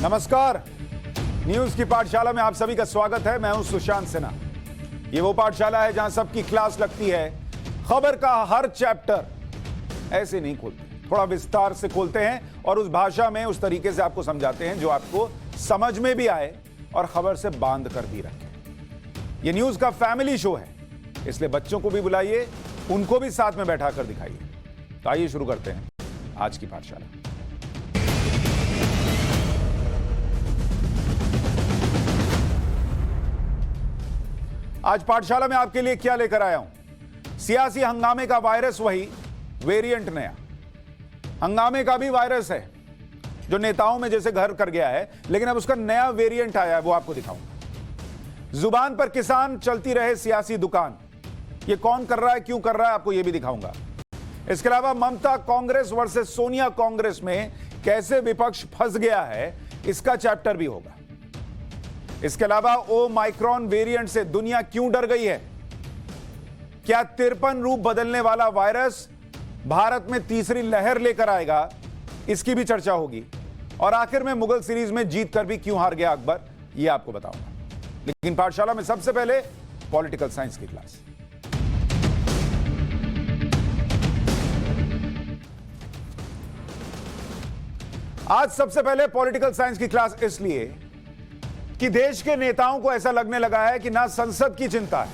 नमस्कार, न्यूज की पाठशाला में आप सभी का स्वागत है। मैं हूं सुशांत सिन्हा। ये वो पाठशाला है जहां सबकी क्लास लगती है। खबर का हर चैप्टर ऐसे नहीं खोलते, थोड़ा विस्तार से खोलते हैं और उस भाषा में उस तरीके से आपको समझाते हैं जो आपको समझ में भी आए और खबर से बांध कर भी रखे। ये न्यूज का फैमिली शो है, इसलिए बच्चों को भी बुलाइए, उनको भी साथ में बैठा कर दिखाइए। तो आइए शुरू करते हैं आज की पाठशाला। आज पाठशाला में आपके लिए क्या लेकर आया हूं? सियासी हंगामे का वायरस वही, वेरिएंट नया। हंगामे का भी वायरस है जो नेताओं में जैसे घर कर गया है, लेकिन अब उसका नया वेरिएंट आया है, वो आपको दिखाऊंगा। जुबान पर किसान, चलती रहे सियासी दुकान। ये कौन कर रहा है, क्यों कर रहा है, आपको ये भी दिखाऊंगा। इसके अलावा ममता कांग्रेस वर्सेस सोनिया कांग्रेस में कैसे विपक्ष फंस गया है, इसका चैप्टर भी होगा। इसके अलावा ओमाइक्रॉन वेरिएंट से दुनिया क्यों डर गई है, क्या 53 रूप बदलने वाला वायरस भारत में तीसरी लहर लेकर आएगा, इसकी भी चर्चा होगी। और आखिर में मुगल सीरीज में जीत कर भी क्यों हार गया अकबर, यह आपको बताऊंगा। लेकिन पाठशाला में सबसे पहले पॉलिटिकल साइंस की क्लास। आज सबसे पहले पॉलिटिकल साइंस की क्लास इसलिए कि देश के नेताओं को ऐसा लगने लगा है कि ना संसद की चिंता है,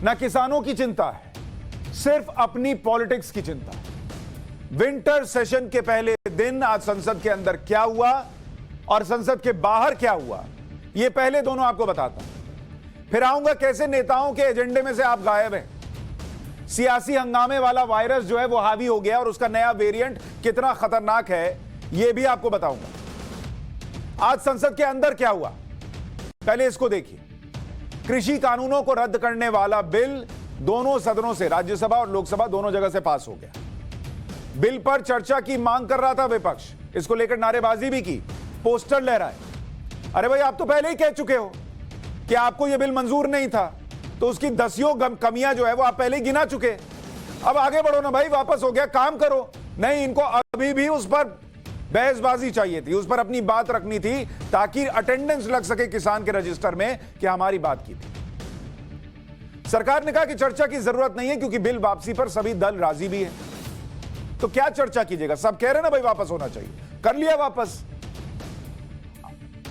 ना किसानों की चिंता है, सिर्फ अपनी पॉलिटिक्स की चिंता है। विंटर सेशन के पहले दिन आज संसद के अंदर क्या हुआ और संसद के बाहर क्या हुआ, यह पहले दोनों आपको बताता हूं। फिर आऊंगा कैसे नेताओं के एजेंडे में से आप गायब हैं। सियासी हंगामे वाला वायरस जो है वो हावी हो गया और उसका नया वेरिएंट कितना खतरनाक है, यह भी आपको बताऊंगा। आज संसद के अंदर क्या हुआ, पहले इसको देखिए। कृषि कानूनों को रद्द करने वाला बिल दोनों सदनों से, राज्यसभा और लोकसभा दोनों जगह से पास हो गया। बिल पर चर्चा की मांग कर रहा था विपक्ष, इसको लेकर नारेबाजी भी की, पोस्टर लहराए। अरे भाई, आप तो पहले ही कह चुके हो कि आपको यह बिल मंजूर नहीं था, तो उसकी दसियों कमियां जो है वो आप पहले ही गिना चुके। अब आगे बढ़ो ना भाई, वापस हो गया, काम करो। नहीं, इनको अभी भी उस पर बहसबाजी चाहिए थी, उस पर अपनी बात रखनी थी ताकि अटेंडेंस लग सके किसान के रजिस्टर में कि हमारी बात की थी। सरकार ने कहा कि चर्चा की जरूरत नहीं है क्योंकि बिल वापसी पर सभी दल राजी भी हैं। तो क्या चर्चा कीजिएगा, सब कह रहे हैं ना भाई वापस होना चाहिए, कर लिया वापस।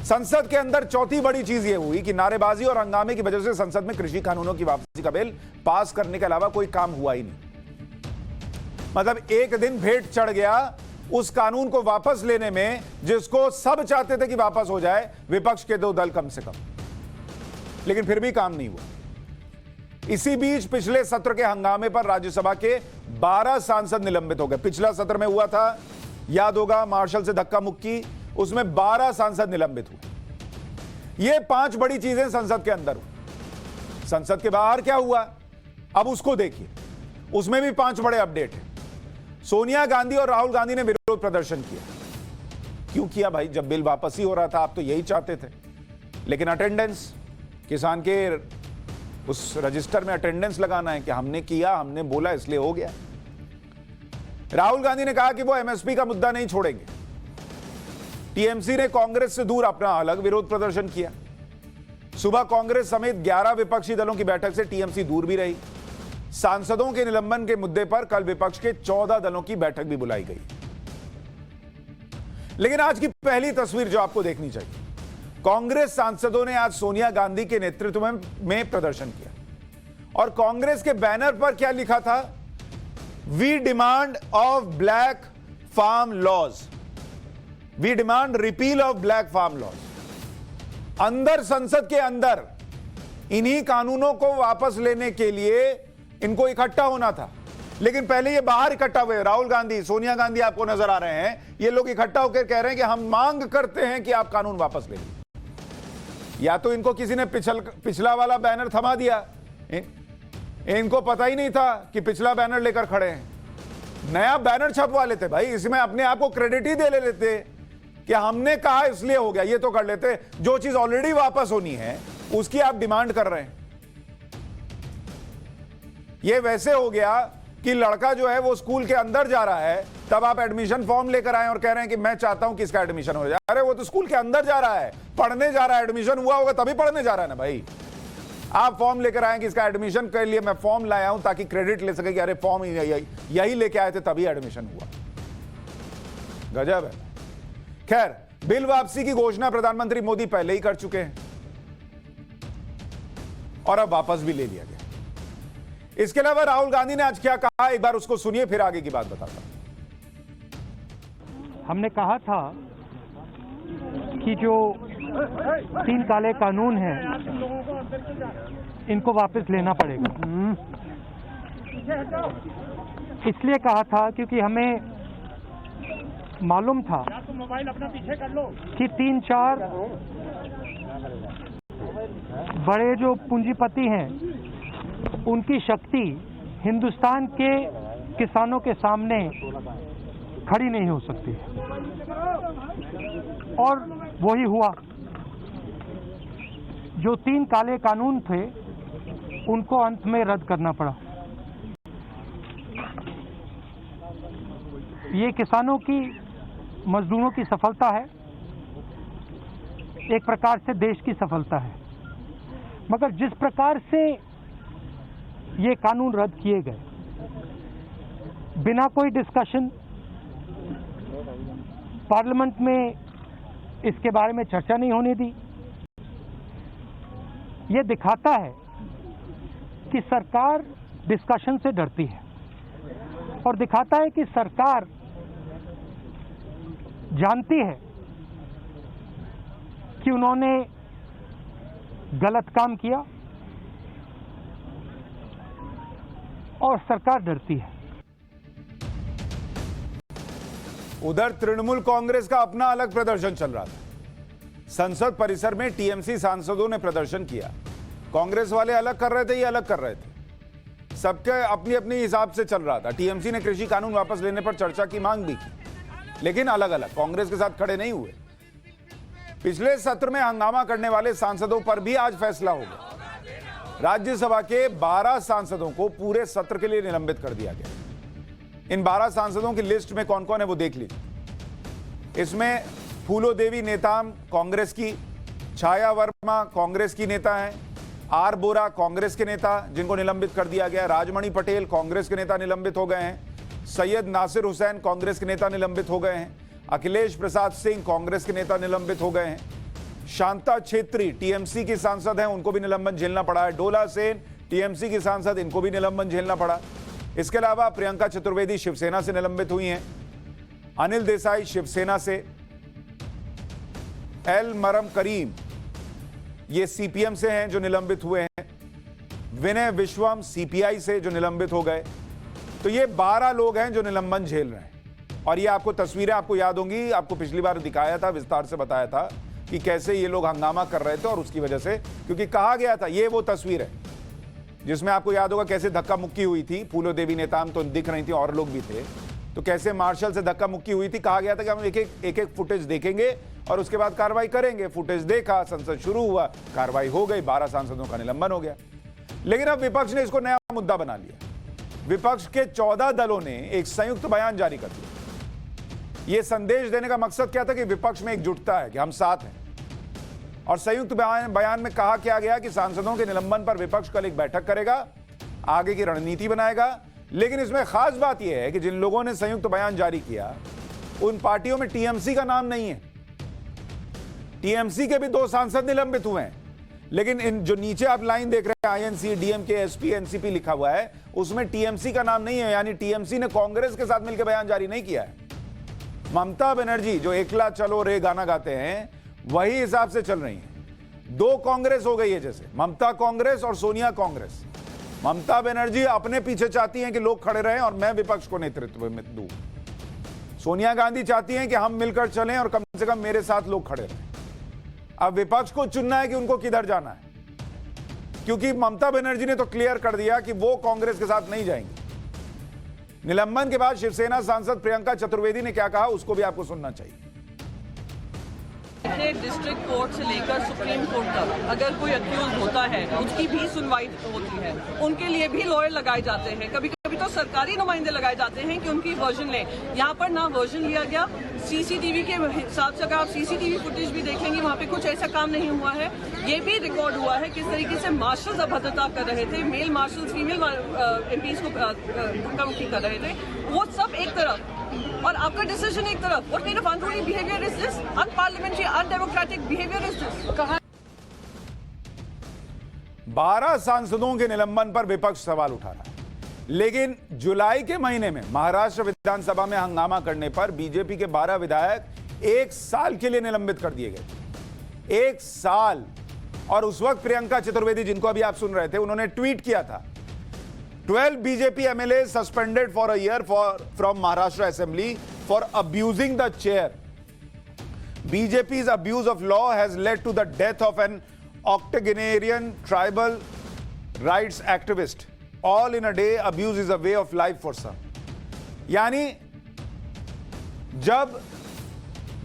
संसद के अंदर चौथी बड़ी चीज यह हुई कि नारेबाजी और हंगामे की वजह से संसद में कृषि कानूनों की वापसी का बिल पास करने के अलावा कोई काम हुआ ही नहीं। मतलब एक दिन भेंट चढ़ गया उस कानून को वापस लेने में जिसको सब चाहते थे कि वापस हो जाए, विपक्ष के दो दल कम से कम, लेकिन फिर भी काम नहीं हुआ। इसी बीच पिछले सत्र के हंगामे पर राज्यसभा के 12 सांसद निलंबित हो गए। पिछला सत्र में हुआ था, याद होगा, मार्शल से धक्का मुक्की, उसमें 12 सांसद निलंबित हुए। ये 5 बड़ी चीजें संसद के अंदर हुई। संसद के बाहर क्या हुआ, अब उसको देखिए, उसमें भी 5 बड़े अपडेट हैं। सोनिया गांधी और राहुल गांधी ने विरोध प्रदर्शन किया। क्यों किया भाई, जब बिल वापस ही हो रहा था, आप तो यही चाहते थे। लेकिन अटेंडेंस, किसान के उस रजिस्टर में अटेंडेंस लगाना है कि हमने किया, हमने बोला, इसलिए हो गया। राहुल गांधी ने कहा कि वो एमएसपी का मुद्दा नहीं छोड़ेंगे। टीएमसी ने कांग्रेस से दूर अपना अलग विरोध प्रदर्शन किया। सुबह कांग्रेस समेत 11 विपक्षी दलों की बैठक से टीएमसी दूर भी रही। सांसदों के निलंबन के मुद्दे पर कल विपक्ष के 14 दलों की बैठक भी बुलाई गई। लेकिन आज की पहली तस्वीर जो आपको देखनी चाहिए, कांग्रेस सांसदों ने आज सोनिया गांधी के नेतृत्व में प्रदर्शन किया और कांग्रेस के बैनर पर क्या लिखा था, we demand of black farm laws, we demand repeal of black farm laws. अंदर, संसद के अंदर इन्हीं कानूनों को वापस लेने के लिए इनको इकट्ठा होना था, लेकिन पहले ये बाहर इकट्ठा हुए। राहुल गांधी, सोनिया गांधी आपको नजर आ रहे हैं, ये लोग इकट्ठा होकर कह रहे हैं कि हम मांग करते हैं कि आप कानून वापस ले लीजिए। या तो इनको किसी ने पिछला वाला बैनर थमा दिया, इनको पता ही नहीं था कि पिछला बैनर लेकर खड़े हैं, नया बैनर छपवा लेते भाई, इसमें अपने आप को क्रेडिट ही दे लेते कि हमने कहा इसलिए हो गया, ये तो कर लेते। जो चीज ऑलरेडी वापस होनी है उसकी आप डिमांड कर रहे हैं। ये वैसे हो गया कि लड़का जो है वो स्कूल के अंदर जा रहा है तब आप एडमिशन फॉर्म लेकर आए और कह रहे हैं कि मैं चाहता हूं कि इसका एडमिशन हो जाए। अरे वो तो स्कूल के अंदर जा रहा है, पढ़ने जा रहा है, एडमिशन हुआ होगा तभी पढ़ने जा रहा है ना भाई। आप फॉर्म लेकर आए कि इसका एडमिशन के लिए मैं फॉर्म लाया हूं ताकि क्रेडिट ले सके कि अरे फॉर्म यही लेके आए थे तभी एडमिशन हुआ। गजब है। खैर, बिल वापसी की घोषणा प्रधानमंत्री मोदी पहले ही कर चुके हैं और अब वापस भी ले लिया गया। इसके अलावा राहुल गांधी ने आज क्या कहा, एक बार उसको सुनिए, फिर आगे की बात बताता हूं। हमने कहा था कि जो 3 काले कानून हैं इनको वापस लेना पड़ेगा। इसलिए कहा था क्योंकि हमें मालूम था कि 3-4 बड़े जो पूंजीपति हैं उनकी शक्ति हिंदुस्तान के किसानों के सामने खड़ी नहीं हो सकती और वही हुआ। जो 3 काले कानून थे उनको अंत में रद्द करना पड़ा। ये किसानों की, मजदूरों की सफलता है, एक प्रकार से देश की सफलता है। मगर जिस प्रकार से ये कानून रद्द किए गए, बिना कोई डिस्कशन, पार्लियामेंट में इसके बारे में चर्चा नहीं होने दी, ये दिखाता है कि सरकार डिस्कशन से डरती है और दिखाता है कि सरकार जानती है कि उन्होंने गलत काम किया और सरकार डरती है। उधर तृणमूल कांग्रेस का अपना अलग प्रदर्शन चल रहा था। संसद परिसर में टीएमसी सांसदों ने प्रदर्शन किया। कांग्रेस वाले अलग कर रहे थे, ये अलग कर रहे थे। सबके अपनी अपनी हिसाब से चल रहा था। टीएमसी ने कृषि कानून वापस लेने पर चर्चा की मांग भी की, लेकिन अलग अलग, कांग्रेस के साथ खड़े नहीं हुए। पिछले सत्र में हंगामा करने वाले सांसदों पर भी आज फैसला होगा। राज्यसभा के 12 सांसदों को पूरे सत्र के लिए निलंबित कर दिया गया। इन 12 सांसदों की लिस्ट में कौन कौन है वो देख लीजिए। इसमें फूलो देवी नेताम कांग्रेस की, छाया वर्मा कांग्रेस की नेता हैं, आर बोरा कांग्रेस के नेता जिनको निलंबित कर दिया गया, राजमणि पटेल कांग्रेस के नेता निलंबित हो गए हैं, सैयद नासिर हुसैन कांग्रेस के नेता निलंबित हो गए हैं, अखिलेश प्रसाद सिंह कांग्रेस के नेता निलंबित हो गए हैं, शांता छेत्री टीएमसी की सांसद हैं, उनको भी निलंबन झेलना पड़ा है, डोला सेन टीएमसी की सांसद, इनको भी निलंबन झेलना पड़ा। इसके अलावा प्रियंका चतुर्वेदी शिवसेना से निलंबित हुई हैं, अनिल देसाई शिवसेना से, एल मरम करीम ये सीपीएम से हैं जो निलंबित हुए हैं, विनय विश्वम सीपीआई से जो निलंबित हो गए। तो ये 12 लोग हैं जो निलंबन झेल रहे हैं। और ये आपको तस्वीरें आपको याद होंगी, आपको पिछली बार दिखाया था, विस्तार से बताया था कि कैसे ये लोग हंगामा कर रहे थे और उसकी वजह से, क्योंकि कहा गया था, ये वो तस्वीर है जिसमें आपको याद होगा कैसे धक्का मुक्की हुई थी। फूलो देवी नेताम तो दिख रही थी और लोग भी थे, तो कैसे मार्शल से धक्का मुक्की हुई थी। कहा गया था कि हम एक एक फुटेज देखेंगे और उसके बाद कार्रवाई करेंगे। फुटेज देखा, संसद शुरू हुआ, कार्रवाई हो गई, 12 सांसदों का निलंबन हो गया। लेकिन अब विपक्ष ने इसको नया मुद्दा बना लिया। विपक्ष के 14 दलों ने एक संयुक्त बयान जारी कर दिया। यह संदेश देने का मकसद क्या था कि विपक्ष में एकजुटता है, कि हम साथ हैं। और संयुक्त बयान में कहा क्या गया कि सांसदों के निलंबन पर विपक्ष कल एक बैठक करेगा, आगे की रणनीति बनाएगा। लेकिन इसमें खास बात यह है कि जिन लोगों ने संयुक्त बयान जारी किया उन पार्टियों में टीएमसी का नाम नहीं है। टीएमसी के भी 2 सांसद निलंबित हुए हैं, लेकिन इन जो नीचे आप लाइन देख रहे हैं आईएनसी, डीएमके, एसपी, एनसीपी लिखा हुआ है, उसमें टीएमसी का नाम नहीं है। यानी टीएमसी ने कांग्रेस के साथ मिलकर बयान जारी नहीं किया है। ममता बनर्जी जो एकला चलो रे गाना गाते हैं वही हिसाब से चल रही है। 2 कांग्रेस हो गई है, जैसे ममता कांग्रेस और सोनिया कांग्रेस। ममता बनर्जी अपने पीछे चाहती हैं कि लोग खड़े रहें और मैं विपक्ष को नेतृत्व में दूं। सोनिया गांधी चाहती हैं कि हम मिलकर चलें और कम से कम मेरे साथ लोग खड़े रहें। अब विपक्ष को चुनना है कि उनको किधर जाना है, क्योंकि ममता बनर्जी ने तो क्लियर कर दिया कि वो कांग्रेस के साथ नहीं जाएंगी। निलंबन के बाद शिवसेना सांसद प्रियंका चतुर्वेदी ने क्या कहा उसको भी आपको सुनना चाहिए। डिस्ट्रिक्ट कोर्ट से लेकर सुप्रीम कोर्ट तक अगर कोई अक्यूज होता है उसकी भी सुनवाई होती है, उनके लिए भी लॉयर लगाए जाते हैं। कभी कभी भी तो सरकारी नुमाइंदे लगाए जाते हैं कि उनकी वर्जन लें। यहाँ पर ना वर्जन लिया गया। सीसीटीवी के हिसाब से अगर आप सीसीटीवी फुटेज भी देखेंगे, वहाँ पे कुछ ऐसा काम नहीं हुआ है। ये भी रिकॉर्ड हुआ है किस तरीके से मार्शल्स अभद्रता कर रहे थे, मेल मार्शल्स फीमेल एमपीज को धक्का मुक्की कर रहे थे। वो सब एक तरफ और आपका डिसीजन एक तरफ। What kind of unruly behaviour is this? Unparliamentary, undemocratic behaviour is this? कहाँ 12 सांसदों के निलंबन पर विपक्ष सवाल उठा रहा है, लेकिन जुलाई के महीने में महाराष्ट्र विधानसभा में हंगामा करने पर बीजेपी के 12 विधायक 1 साल के लिए निलंबित कर दिए गए। 1 साल। और उस वक्त प्रियंका चतुर्वेदी, जिनको अभी आप सुन रहे थे, उन्होंने ट्वीट किया था, 12 BJP MLA suspended for a year from Maharashtra assembly for abusing the chair. BJP's abuse of law has led to the death of an octogenarian tribal rights activist. All in a day, abuse is a way of life for some. यानी जब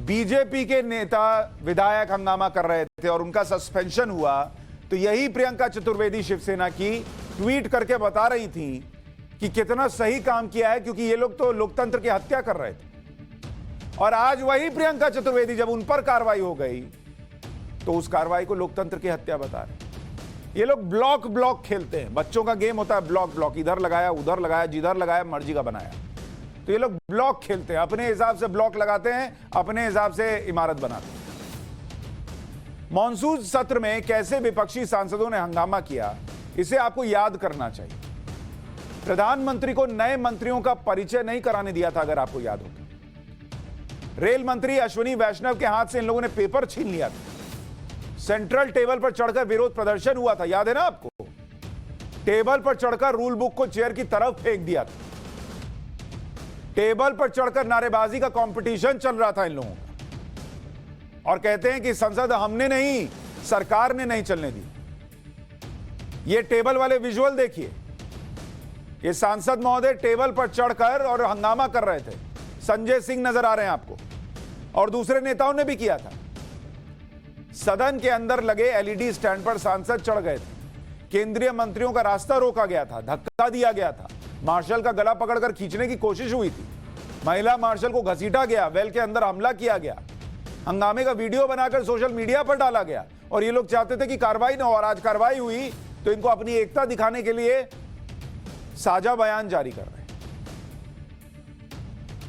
BJP के नेता विधायक हंगामा कर रहे थे और उनका सस्पेंशन हुआ, तो यही प्रियंका चतुर्वेदी शिवसेना की ट्वीट करके बता रही थी कि कितना सही काम किया है, क्योंकि ये लोग तो लोकतंत्र की हत्या कर रहे थे। और आज वही प्रियंका चतुर्वेदी जब उन पर कार्रवाई हो गई, तो उस कार्रवाई को लोकतंत्र की हत्या बता रहे। ये लोग ब्लॉक खेलते हैं। बच्चों का गेम होता है ब्लॉक, इधर लगाया, उधर लगाया, जिधर लगाया मर्जी का बनाया। तो ये लोग ब्लॉक खेलते हैं, अपने हिसाब से ब्लॉक लगाते हैं, अपने हिसाब से इमारत बनाते हैं। मॉनसून सत्र में कैसे विपक्षी सांसदों ने हंगामा किया, इसे आपको याद करना चाहिए। प्रधानमंत्री को नए मंत्रियों का परिचय नहीं कराने दिया था, अगर आपको याद हो तो। रेल मंत्री अश्विनी वैष्णव के हाथ से इन लोगों ने पेपर छीन लिया था। सेंट्रल टेबल पर चढ़कर विरोध प्रदर्शन हुआ था, याद है ना आपको? टेबल पर चढ़कर रूल बुक को चेयर की तरफ फेंक दिया था। टेबल पर चढ़कर नारेबाजी का कंपटीशन चल रहा था इन लोगों का। और कहते हैं कि संसद हमने नहीं, सरकार ने नहीं चलने दी। ये टेबल वाले विजुअल देखिए। ये सांसद महोदय टेबल पर चढ़कर और हंगामा कर रहे थे। संजय सिंह नजर आ रहे हैं आपको, और दूसरे नेताओं ने भी किया था। सदन के अंदर लगे एलईडी स्टैंड पर सांसद चढ़ गए थे। केंद्रीय मंत्रियों का रास्ता रोका गया था, धक्का दिया गया था, मार्शल का गला पकड़कर खींचने की कोशिश हुई थी, महिला मार्शल को घसीटा गया, वेल के अंदर हमला किया गया, हंगामे का वीडियो बनाकर सोशल मीडिया पर डाला गया। और ये लोग चाहते थे कि कार्रवाई ना हो, और आज कार्रवाई हुई तो इनको अपनी एकता दिखाने के लिए साझा बयान जारी कर रहे हैं।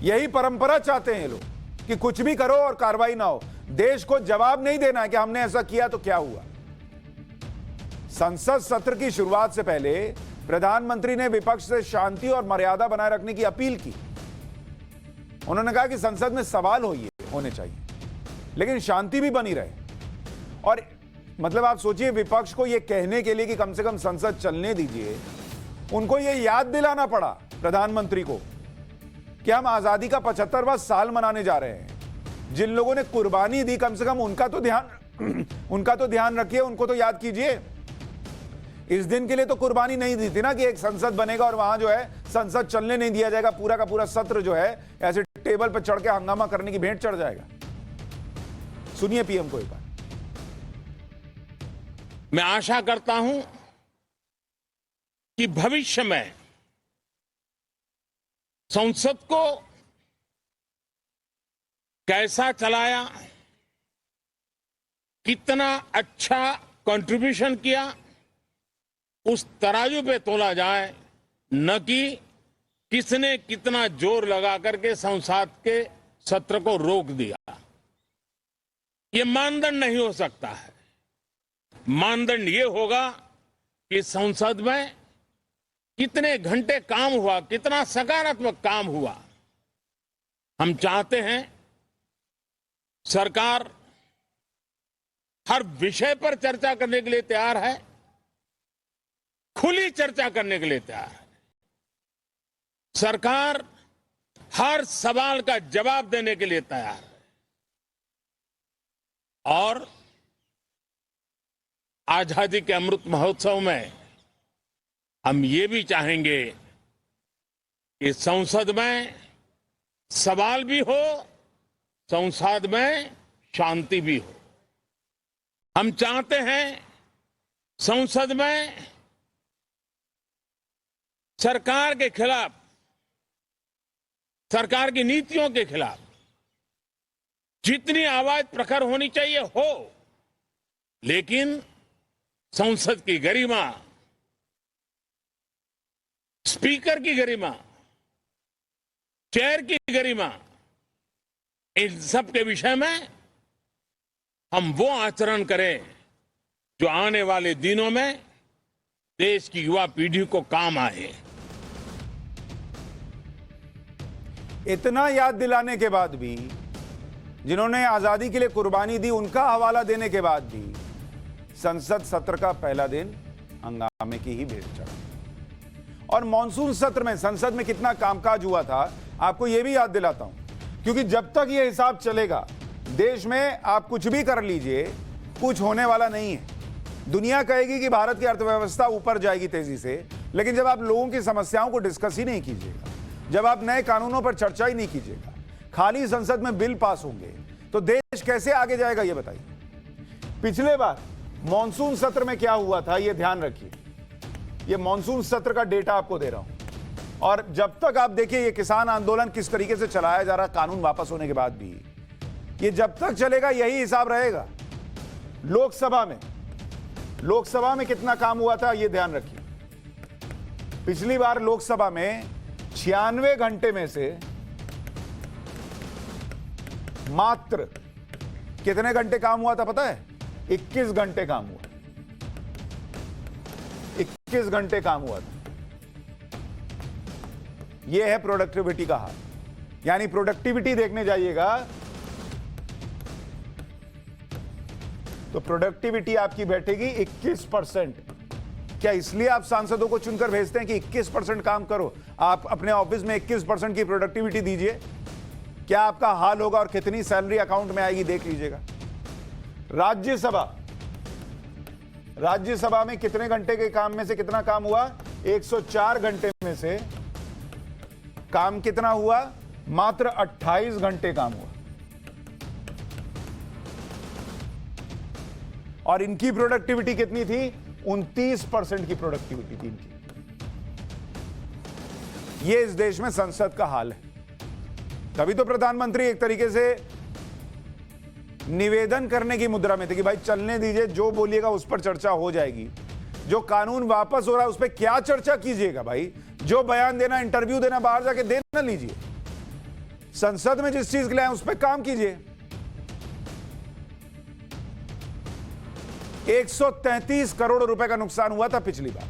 यही परंपरा चाहते हैं ये लोग कि कुछ भी करो और कार्रवाई ना हो। देश को जवाब नहीं देना है कि हमने ऐसा किया तो क्या हुआ। संसद सत्र की शुरुआत से पहले प्रधानमंत्री ने विपक्ष से शांति और मर्यादा बनाए रखने की अपील की। उन्होंने कहा कि संसद में सवाल होने चाहिए, लेकिन शांति भी बनी रहे। और मतलब आप सोचिए, विपक्ष को यह कहने के लिए कि कम से कम संसद चलने दीजिए, उनको यह याद दिलाना पड़ा प्रधानमंत्री को कि हम आजादी का 75वां साल मनाने जा रहे हैं। जिन लोगों ने कुर्बानी दी, कम से कम उनका तो ध्यान रखिए, उनको तो याद कीजिए। इस दिन के लिए तो कुर्बानी नहीं दी थी ना कि एक संसद बनेगा और वहां जो है संसद चलने नहीं दिया जाएगा, पूरा का पूरा सत्र जो है ऐसे टेबल पर चढ़ के हंगामा करने की भेंट चढ़ जाएगा। सुनिए पीएम को एक बार। मैं आशा करता हूं कि भविष्य में संसद को कैसा चलाया, कितना अच्छा कंट्रीब्यूशन किया, उस तराजू पे तोला जाए, न कि किसने कितना जोर लगा करके संसद के सत्र को रोक दिया। ये मानदंड नहीं हो सकता है। मानदंड ये होगा कि संसद में कितने घंटे काम हुआ, कितना सकारात्मक काम हुआ। हम चाहते हैं सरकार हर विषय पर चर्चा करने के लिए तैयार है, खुली चर्चा करने के लिए तैयार है। सरकार हर सवाल का जवाब देने के लिए तैयार है। और आजादी के अमृत महोत्सव में हम ये भी चाहेंगे कि संसद में सवाल भी हो, संसद में शांति भी हो। हम चाहते हैं संसद में सरकार के खिलाफ, सरकार की नीतियों के खिलाफ जितनी आवाज प्रखर होनी चाहिए हो, लेकिन संसद की गरिमा, स्पीकर की गरिमा, चेयर की गरिमा, इन सब के विषय में हम वो आचरण करें जो आने वाले दिनों में देश की युवा पीढ़ी को काम आए। इतना याद दिलाने के बाद भी, जिन्होंने आजादी के लिए कुर्बानी दी, उनका हवाला देने के बाद भी संसद सत्र का पहला दिन हंगामे की ही भेंट चढ़ा। और मॉनसून सत्र में संसद में कितना कामकाज हुआ था आपको यह भी याद दिलाता हूं, क्योंकि जब तक यह हिसाब चलेगा देश में आप कुछ भी कर लीजिए, कुछ होने वाला नहीं है। दुनिया कहेगी कि भारत की अर्थव्यवस्था ऊपर जाएगी तेजी से, लेकिन जब आप लोगों की समस्याओं को डिस्कस ही नहीं कीजिएगा, जब आप नए कानूनों पर चर्चा ही नहीं कीजिएगा, खाली संसद में बिल पास होंगे, तो देश कैसे आगे जाएगा ये बताइए। पिछले बार मॉनसून सत्र में क्या हुआ था ये ध्यान रखिए। ये मॉनसून सत्र का डेटा आपको दे रहा हूं, और जब तक आप देखिए ये किसान आंदोलन किस तरीके से चलाया जा रहा, कानून वापस होने के बाद भी ये जब तक चलेगा यही हिसाब रहेगा। लोकसभा में कितना काम हुआ था ये ध्यान रखिए। पिछली बार लोकसभा में 96 घंटे में से मात्र कितने घंटे काम हुआ था पता है? 21 घंटे काम हुआ। 21 घंटे काम हुआ था। यह है प्रोडक्टिविटी का हाल। यानी प्रोडक्टिविटी देखने जाइएगा तो प्रोडक्टिविटी आपकी बैठेगी 21%। क्या इसलिए आप सांसदों को चुनकर भेजते हैं कि 21% काम करो? आप अपने ऑफिस में 21% की प्रोडक्टिविटी दीजिए, क्या आपका हाल होगा और कितनी सैलरी अकाउंट में आएगी देख लीजिएगा। राज्यसभा में कितने घंटे के काम में से कितना काम हुआ? 104 घंटे में से काम कितना हुआ? मात्र 28 घंटे काम हुआ। और इनकी प्रोडक्टिविटी कितनी थी? 29% की प्रोडक्टिविटी थी इनकी। ये इस देश में संसद का हाल है। तभी तो प्रधानमंत्री एक तरीके से निवेदन करने की मुद्रा में थे कि भाई चलने दीजिए, जो बोलिएगा उस पर चर्चा हो जाएगी। जो कानून वापस हो रहा है उस पर क्या चर्चा कीजिएगा भाई? जो बयान देना, इंटरव्यू देना, बाहर जाके दे ना लीजिए। संसद में जिस चीज के लिए आए उस पर काम कीजिए। 133 करोड़ रुपए का नुकसान हुआ था पिछली बार।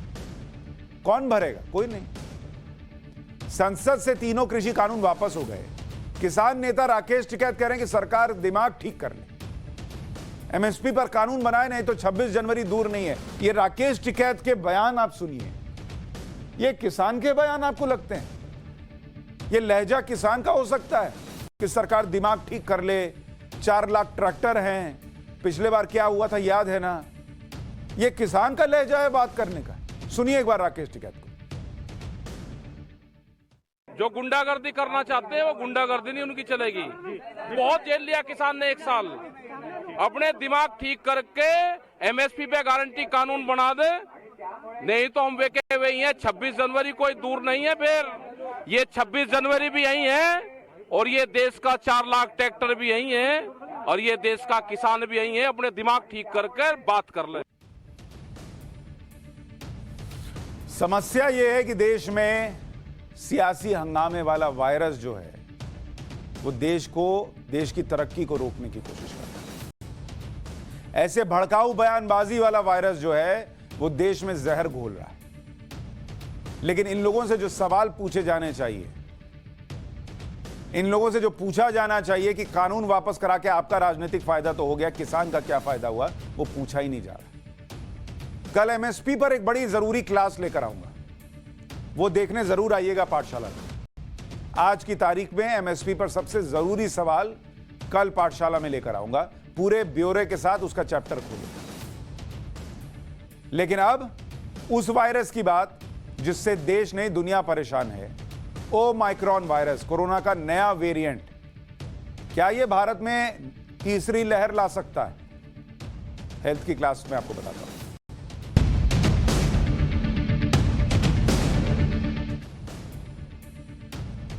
कौन भरेगा? कोई नहीं। संसद से तीनों कृषि कानून वापस हो गए। किसान नेता राकेश टिकैत कह रहे हैं कि सरकार दिमाग ठीक कर ले, एमएसपी पर कानून बनाए, नहीं तो 26 जनवरी दूर नहीं है। ये राकेश टिकैत के बयान आप सुनिए। ये किसान के बयान आपको लगते हैं? ये लहजा किसान का हो सकता है कि सरकार दिमाग ठीक कर ले? 4 लाख ट्रैक्टर हैं, पिछले बार क्या हुआ था याद है ना? ये किसान का लहजा है बात करने का? सुनिए एक बार राकेश टिकैत को। जो गुंडागर्दी करना चाहते हैं वो गुंडागर्दी नहीं उनकी चलेगी। बहुत जेल लिया किसान ने 1 साल। अपने दिमाग ठीक करके एमएसपी पे गारंटी कानून बना दे, नहीं तो हम वेके हुए ही हैं। 26 जनवरी कोई दूर नहीं है। फिर ये 26 जनवरी भी यही है, और ये देश का 4 लाख ट्रैक्टर भी यही है, और ये देश का किसान भी यही है। अपने दिमाग ठीक करके बात कर ले। समस्या यह है कि देश में सियासी हंगामे वाला वायरस जो है वो देश की तरक्की को रोकने की कोशिश कर रहा है। ऐसे भड़काऊ बयानबाजी वाला वायरस जो है वो देश में जहर घोल रहा है। लेकिन इन लोगों से जो सवाल पूछे जाने चाहिए, इन लोगों से जो पूछा जाना चाहिए कि कानून वापस करा के आपका राजनीतिक फायदा तो हो गया, किसान का क्या फायदा हुआ, वो पूछा ही नहीं जा रहा। कल एमएसपी पर एक बड़ी जरूरी क्लास लेकर आऊंगा, वो देखने जरूर आइएगा पाठशाला में। आज की तारीख में एमएसपी पर सबसे जरूरी सवाल कल पाठशाला में लेकर आऊंगा, पूरे ब्यौरे के साथ उसका चैप्टर खोलूंगा। लेकिन अब उस वायरस की बात जिससे देश नहीं दुनिया परेशान है, ओमाइक्रॉन वायरस, कोरोना का नया वेरिएंट। क्या यह भारत में तीसरी लहर ला सकता है? हेल्थ की क्लास में आपको बताता हूं।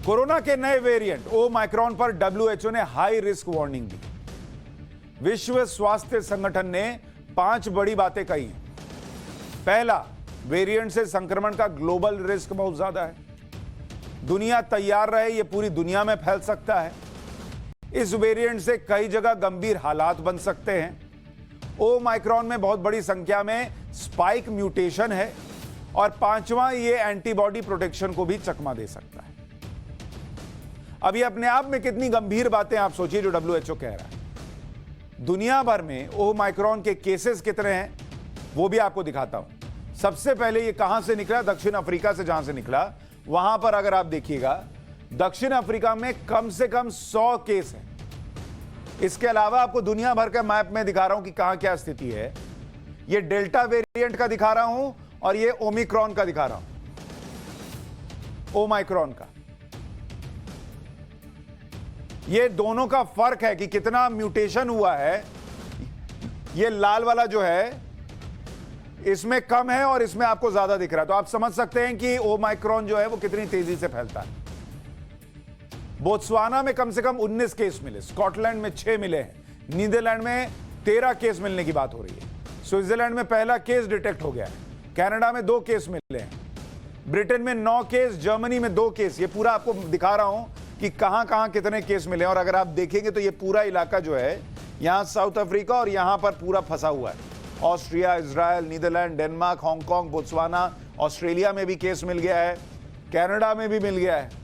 कोरोना के नए वेरिएंट ओमाइक्रॉन पर डब्ल्यूएचओ ने हाई रिस्क वार्निंग दी। विश्व स्वास्थ्य संगठन ने 5 बड़ी बातें कही। पहला, वेरिएंट से संक्रमण का ग्लोबल रिस्क बहुत ज्यादा है। दुनिया तैयार रहे, यह पूरी दुनिया में फैल सकता है। इस वेरिएंट से कई जगह गंभीर हालात बन सकते हैं। ओमाइक्रॉन में बहुत बड़ी संख्या में स्पाइक म्यूटेशन है और 5वां, ये एंटीबॉडी प्रोटेक्शन को भी चकमा दे सकता है। अब ये अपने आप में कितनी गंभीर बातें आप सोचिए जो डब्ल्यूएचओ कह रहा है। दुनिया भर में ओमाइक्रॉन के केसेस कितने हैं वो भी आपको दिखाता हूं। सबसे पहले ये कहां से निकला? दक्षिण अफ्रीका से। जहां से निकला वहां पर अगर आप देखिएगा, दक्षिण अफ्रीका में कम से कम 100 केस हैं। इसके अलावा आपको दुनिया भर के मैप में दिखा रहा हूं कि कहां क्या स्थिति है। ये डेल्टा वेरिएंट का दिखा रहा हूं और ये ओमिक्रॉन का दिखा रहा हूं, ओमाइक्रॉन का। ये दोनों का फर्क है कि कितना म्यूटेशन हुआ है। ये लाल वाला जो है इसमें कम है और इसमें आपको ज्यादा दिख रहा है। तो आप समझ सकते हैं कि ओमाइक्रॉन जो है वो कितनी तेजी से फैलता है। बोत्सवाना में कम से कम 19 केस मिले, स्कॉटलैंड में 6 मिले हैं, नीदरलैंड में 13 केस मिलने की बात हो रही है, स्विट्जरलैंड में पहला केस डिटेक्ट हो गया है, कनाडा में 2 केस मिले हैं, ब्रिटेन में 9 केस, जर्मनी में 2 केस। ये पूरा आपको दिखा रहा हूं कि कहां कहां कितने केस मिले। और अगर आप देखेंगे तो ये पूरा इलाका जो है, यहां साउथ अफ्रीका और यहां पर पूरा फंसा हुआ है। Austria, Israel, Netherland, Denmark, Hong Kong, Botswana, Australia में भी केस मिल गया है, कनाडा में भी मिल गया है।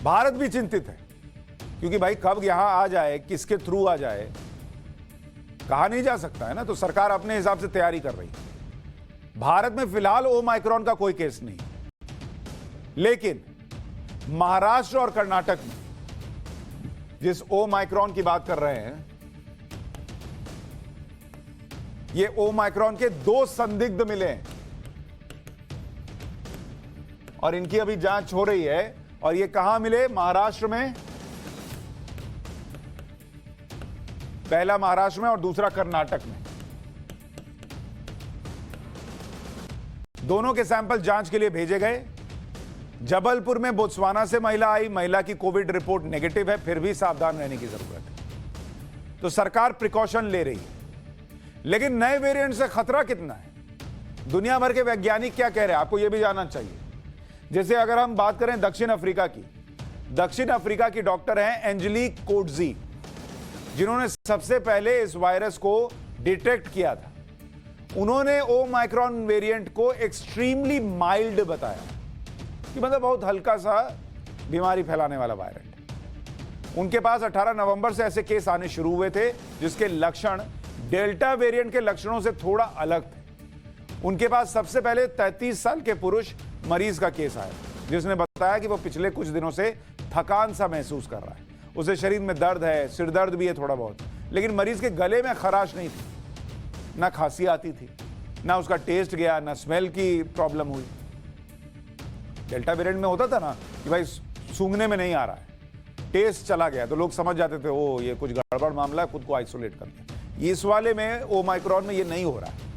भारत भी चिंतित है क्योंकि भाई कब यहां आ जाए, किसके थ्रू आ जाए, कहा नहीं जा सकता है ना। तो सरकार अपने हिसाब से तैयारी कर रही है। भारत में फिलहाल ओमाइक्रॉन का कोई केस नहीं, लेकिन महाराष्ट्र और कर्नाटक में जिस ओमाइक्रॉन की बात कर रहे हैं, ये ओमाइक्रॉन के 2 संदिग्ध मिले हैं और इनकी अभी जांच हो रही है। और ये कहां मिले? महाराष्ट्र में, पहला महाराष्ट्र में और दूसरा कर्नाटक में। दोनों के सैंपल जांच के लिए भेजे गए। जबलपुर में बोत्सवाना से महिला आई, महिला की कोविड रिपोर्ट नेगेटिव है, फिर भी सावधान रहने की जरूरत है। तो सरकार प्रिकॉशन ले रही है। लेकिन नए वेरिएंट से खतरा कितना है? दुनिया भर के वैज्ञानिक क्या कह रहे हैं आपको यह भी जानना चाहिए। जैसे अगर हम बात करें दक्षिण अफ्रीका की, दक्षिण अफ्रीका की डॉक्टर हैं एंजेलिक कोटजी, जिन्होंने सबसे पहले इस वायरस को डिटेक्ट किया था। उन्होंने ओमाइक्रॉन वेरिएंट को एक्सट्रीमली माइल्ड बताया कि मतलब बहुत हल्का सा बीमारी फैलाने वाला वायरस। उनके पास 18 नवंबर से ऐसे केस आने शुरू हुए थे जिसके लक्षण डेल्टा वेरिएंट के लक्षणों से थोड़ा अलग थे। उनके पास सबसे पहले 33 साल के पुरुष मरीज का केस आया जिसने बताया कि वो पिछले कुछ दिनों से थकान सा महसूस कर रहा है, उसे शरीर में दर्द है, सिर दर्द भी है थोड़ा बहुत, लेकिन मरीज के गले में खराश नहीं थी, ना खांसी आती थी, ना उसका टेस्ट गया, ना स्मेल की प्रॉब्लम हुई। डेल्टा वेरिएंट में होता था ना कि भाई सूंघने में नहीं आ रहा है, टेस्ट चला गया, तो लोग समझ जाते थे ओ ये कुछ गड़बड़ मामला है, खुद को आइसोलेट कर लिया। इस वाले में ओमाइक्रॉन में ये नहीं हो रहा है।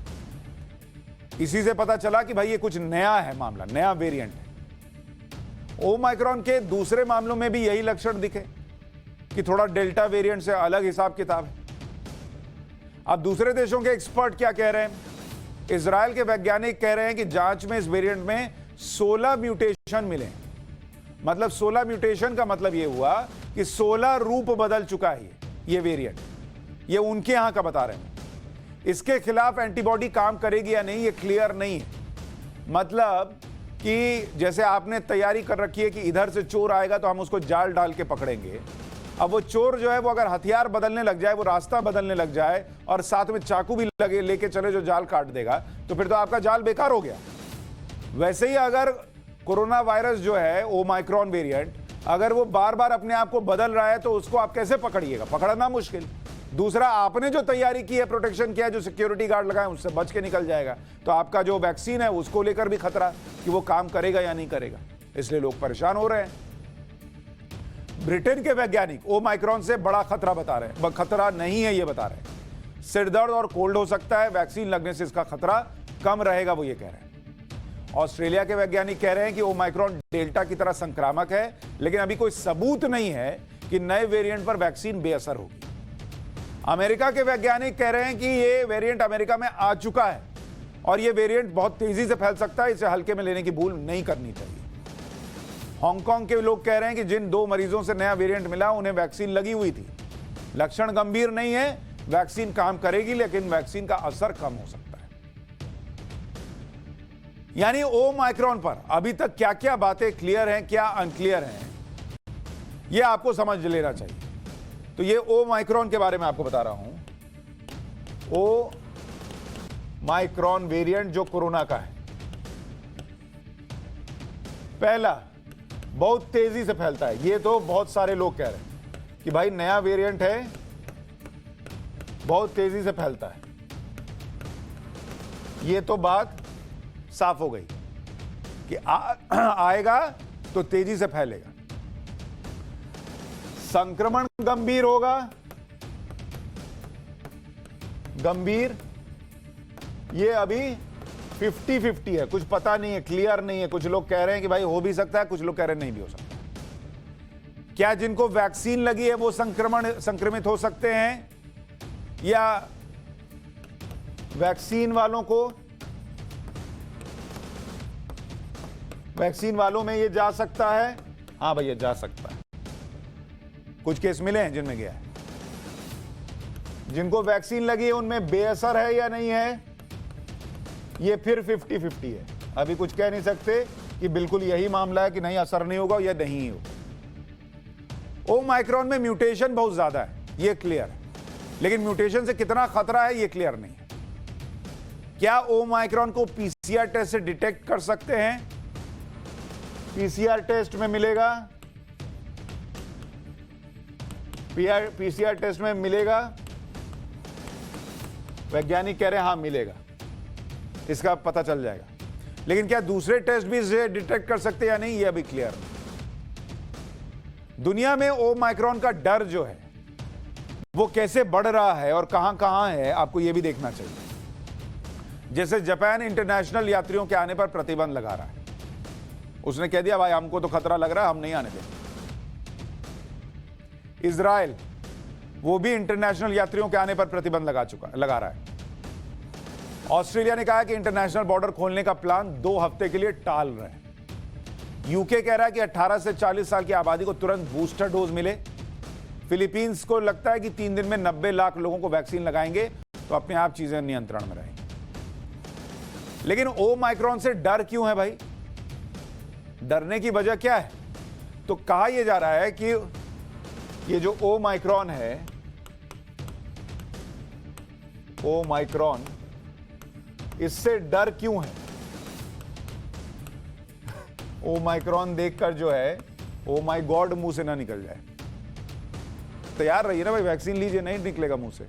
इसी से पता चला कि भाई ये कुछ नया है मामला, नया वेरिएंट है। ओमाइक्रॉन के दूसरे मामलों में भी यही लक्षण दिखे कि थोड़ा डेल्टा वेरिएंट से अलग हिसाब किताब है। अब दूसरे देशों के एक्सपर्ट क्या कह रहे हैं? इजराइल के वैज्ञानिक कह रहे हैं कि जांच में इस वेरिएंट में 16 म्यूटेशन मिले। मतलब 16 म्यूटेशन का मतलब यह हुआ कि 16 रूप बदल चुका है ये वेरिएंट। ये उनके यहां का बता रहे हैं। इसके खिलाफ एंटीबॉडी काम करेगी या नहीं ये क्लियर नहीं है। मतलब कि जैसे आपने तैयारी कर रखी है कि इधर से चोर आएगा तो हम उसको जाल डाल के पकड़ेंगे। अब वो चोर जो है वो अगर हथियार बदलने लग जाए, वो रास्ता बदलने लग जाए और साथ में चाकू भी लगे लेके चले जो जाल काट देगा, तो फिर तो आपका जाल बेकार हो गया। वैसे ही अगर कोरोना वायरस जो है ओमाइक्रॉन वेरिएंट, अगर वो बार बार अपने आप को बदल रहा है तो उसको आप कैसे पकड़िएगा? पकड़ना मुश्किल। दूसरा, आपने जो तैयारी की है, प्रोटेक्शन किया है, जो सिक्योरिटी गार्ड लगाए, उससे बच के निकल जाएगा। तो आपका जो वैक्सीन है उसको लेकर भी खतरा कि वो काम करेगा या नहीं करेगा, इसलिए लोग परेशान हो रहे हैं। ब्रिटेन के वैज्ञानिक ओमाइक्रॉन से बड़ा खतरा बता रहे हैं, खतरा नहीं है ये बता रहे हैं। सिर दर्द और कोल्ड हो सकता है, वैक्सीन लगने से इसका खतरा कम रहेगा, वो ये कह रहे हैं। ऑस्ट्रेलिया के वैज्ञानिक कह रहे हैं कि ओमाइक्रॉन डेल्टा की तरह संक्रामक है, लेकिन अभी कोई सबूत नहीं है कि नए वेरिएंट पर वैक्सीन बेअसर होगी। अमेरिका के वैज्ञानिक कह रहे हैं कि ये वेरिएंट अमेरिका में आ चुका है और ये वेरिएंट बहुत तेजी से फैल सकता है, इसे हल्के में लेने की भूल नहीं करनी चाहिए। हांगकांग के लोग कह रहे हैं कि जिन 2 मरीजों से नया वेरिएंट मिला उन्हें वैक्सीन लगी हुई थी, लक्षण गंभीर नहीं है, वैक्सीन काम करेगी लेकिन वैक्सीन का असर कम हो सकता है। यानी ओमाइक्रॉन पर अभी तक क्या क्या बातें क्लियर हैं, क्या अनक्लियर हैं, यह आपको समझ लेना चाहिए। तो ये ओमाइक्रॉन के बारे में आपको बता रहा हूं। ओमाइक्रॉन वेरिएंट जो कोरोना का है, पहला बहुत तेजी से फैलता है। ये तो बहुत सारे लोग कह रहे हैं कि भाई नया वेरिएंट है, बहुत तेजी से फैलता है। ये तो बात साफ हो गई कि आएगा तो तेजी से फैलेगा, संक्रमण गंभीर होगा। गंभीर ये अभी 50-50 है, कुछ पता नहीं है, क्लियर नहीं है। कुछ लोग कह रहे हैं कि भाई हो भी सकता है, कुछ लोग कह रहे हैं नहीं भी हो सकता। क्या जिनको वैक्सीन लगी है वो संक्रमित हो सकते हैं, या वैक्सीन वालों में ये जा सकता है? हां भैया जा सकता है। कुछ केस मिले हैं जिनमें गया है। जिनको वैक्सीन लगी है उनमें बेअसर है या नहीं है, ये फिर 50-50 है। अभी कुछ कह नहीं सकते कि बिल्कुल यही मामला है कि नहीं असर नहीं होगा या नहीं होगा। ओमाइक्रॉन में म्यूटेशन बहुत ज्यादा है, ये क्लियर है, लेकिन म्यूटेशन से कितना खतरा है ये क्लियर नहीं है। क्या ओमाइक्रॉन को पीसीआर टेस्ट से डिटेक्ट कर सकते हैं? पीसीआर टेस्ट में मिलेगा, पीसीआर टेस्ट में मिलेगा। वैज्ञानिक कह रहे हैं हां मिलेगा, इसका पता चल जाएगा। लेकिन क्या दूसरे टेस्ट भी इसे डिटेक्ट कर सकते हैं या नहीं, यह अभी क्लियर नहीं। दुनिया में ओमाइक्रॉन का डर जो है वो कैसे बढ़ रहा है और कहां कहां है, आपको यह भी देखना चाहिए। जैसे जापान इंटरनेशनल यात्रियों के आने पर प्रतिबंध लगा रहा है। उसने कह दिया भाई हमको तो खतरा लग रहा है, हम नहीं आने देंगे। इजराइल वो भी इंटरनेशनल यात्रियों के आने पर प्रतिबंध लगा रहा है। ऑस्ट्रेलिया ने कहा कि इंटरनेशनल बॉर्डर खोलने का प्लान 2 हफ्ते के लिए टाल रहे हैं। यूके कह रहा है कि 18 से 40 साल की आबादी को तुरंत बूस्टर डोज मिले। फिलीपींस को लगता है कि 3 दिन में 90 लाख लोगों को वैक्सीन लगाएंगे तो अपने आप चीजें नियंत्रण में रहेंगी। लेकिन ओमाइक्रॉन से डर क्यों है भाई? डरने की वजह क्या है? तो कहा यह जा रहा है कि ये जो ओमाइक्रॉन है, ओमाइक्रॉन, इससे डर क्यों है? ओमाइक्रॉन देखकर जो है ओ माय गॉड मुंह से ना निकल जाए। तैयार रहिए ना भाई, वैक्सीन लीजिए, नहीं निकलेगा मुंह से।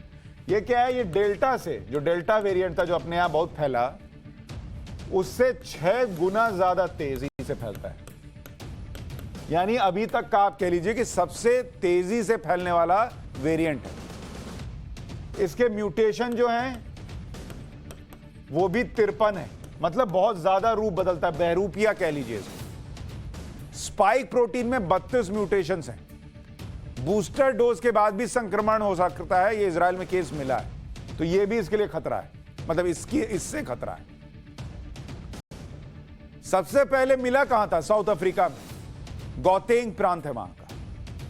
ये क्या है? ये डेल्टा से, जो डेल्टा वेरिएंट था जो अपने यहां बहुत फैला, उससे 6 गुना ज्यादा तेजी से फैलता है। यानी अभी तक का आप कह लीजिए कि सबसे तेजी से फैलने वाला वेरिएंट है। इसके म्यूटेशन जो हैं वो भी 53 है, मतलब बहुत ज्यादा रूप बदलता है, बहरूपिया कह लीजिए इसको। स्पाइक प्रोटीन में 32 म्यूटेशंस हैं। बूस्टर डोज के बाद भी संक्रमण हो सकता है, ये इजराइल में केस मिला है, तो ये भी इसके लिए खतरा है, मतलब इससे खतरा है। सबसे पहले मिला कहां था? साउथ अफ्रीका में, गौतेंग प्रांत है वहां का।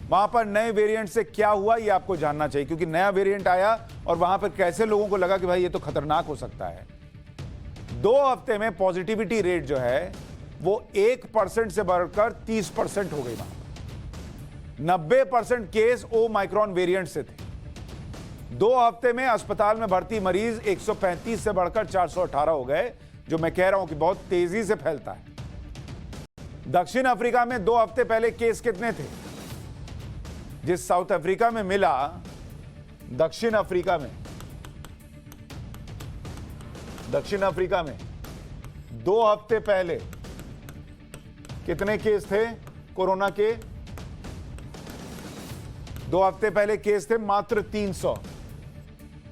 वहां पर नए वेरिएंट से क्या हुआ ये आपको जानना चाहिए, क्योंकि नया वेरिएंट आया और वहां पर कैसे लोगों को लगा कि भाई ये तो खतरनाक हो सकता है। 2 हफ्ते में पॉजिटिविटी रेट जो है वो 1% से बढ़कर 30% हो गई। वहां 90% केस ओमाइक्रॉन वेरिएंट से थे। 2 हफ्ते में अस्पताल में भर्ती मरीज 135 से बढ़कर 418 हो गए, जो मैं कह रहा हूं कि बहुत तेजी से फैलता है। दक्षिण अफ्रीका में 2 हफ्ते पहले केस कितने थे? जिस साउथ अफ्रीका में मिला, दक्षिण अफ्रीका में 2 हफ्ते पहले कितने केस थे कोरोना के? 2 हफ्ते पहले केस थे मात्र 300,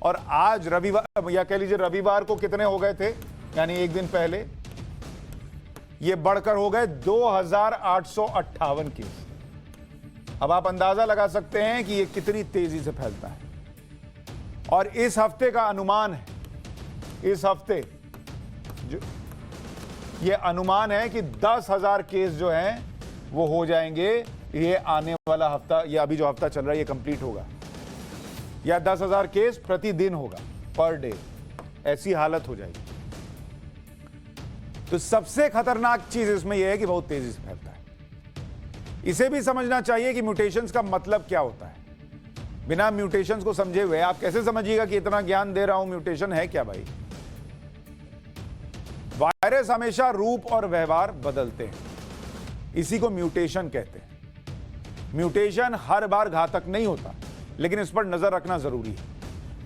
और आज रविवार, या कह लीजिए रविवार को कितने हो गए थे, यानी एक दिन पहले ये बढ़कर हो गए 2858 केस। अब आप अंदाजा लगा सकते हैं कि ये कितनी तेजी से फैलता है। और इस हफ्ते का अनुमान है, इस हफ्ते जो ये अनुमान है कि 10,000 केस जो हैं वो हो जाएंगे। ये आने वाला हफ्ता, ये अभी जो हफ्ता चल रहा है ये कंप्लीट होगा, या 10,000 केस प्रतिदिन होगा, पर डे। ऐसी हालत हो जाएगी। तो सबसे खतरनाक चीज इसमें यह है कि बहुत तेजी से फैलता है। इसे भी समझना चाहिए कि म्यूटेशंस का मतलब क्या होता है। बिना म्यूटेशंस को समझे हुए आप कैसे समझिएगा कि इतना ज्ञान दे रहा हूं, म्यूटेशन है क्या भाई? वायरस हमेशा रूप और व्यवहार बदलते हैं, इसी को म्यूटेशन कहते हैं। म्यूटेशन हर बार घातक नहीं होता, लेकिन इस पर नजर रखना जरूरी है,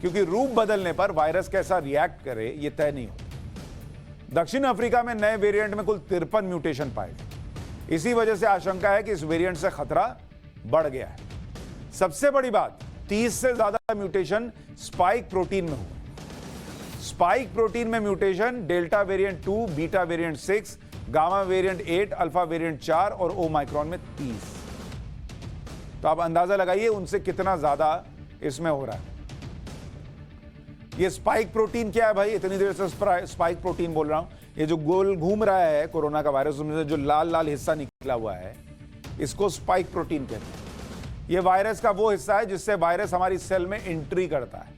क्योंकि रूप बदलने पर वायरस कैसा रिएक्ट करे यह तय नहीं होता। दक्षिण अफ्रीका में नए वेरिएंट में कुल 53 म्यूटेशन पाए गए। इसी वजह से आशंका है कि इस वेरिएंट से खतरा बढ़ गया है। सबसे बड़ी बात, 30 से ज्यादा म्यूटेशन स्पाइक प्रोटीन में हुए। स्पाइक प्रोटीन में mutation delta variant 2, beta variant 6, gamma variant 8, alpha variant 4 और ओमाइक्रॉन में 30। तो आप अंदाजा लगाइए उनसे कितना ज्यादा इसमें हो रहा है। ये स्पाइक प्रोटीन क्या है भाई? इतनी देर से स्पाइक प्रोटीन बोल रहा हूं। ये जो गोल घूम रहा है कोरोना का वायरस, उसमें से जो लाल लाल हिस्सा निकला हुआ है, इसको स्पाइक प्रोटीन कहते हैं। ये वायरस का वो हिस्सा है जिससे वायरस हमारी सेल में एंट्री करता है,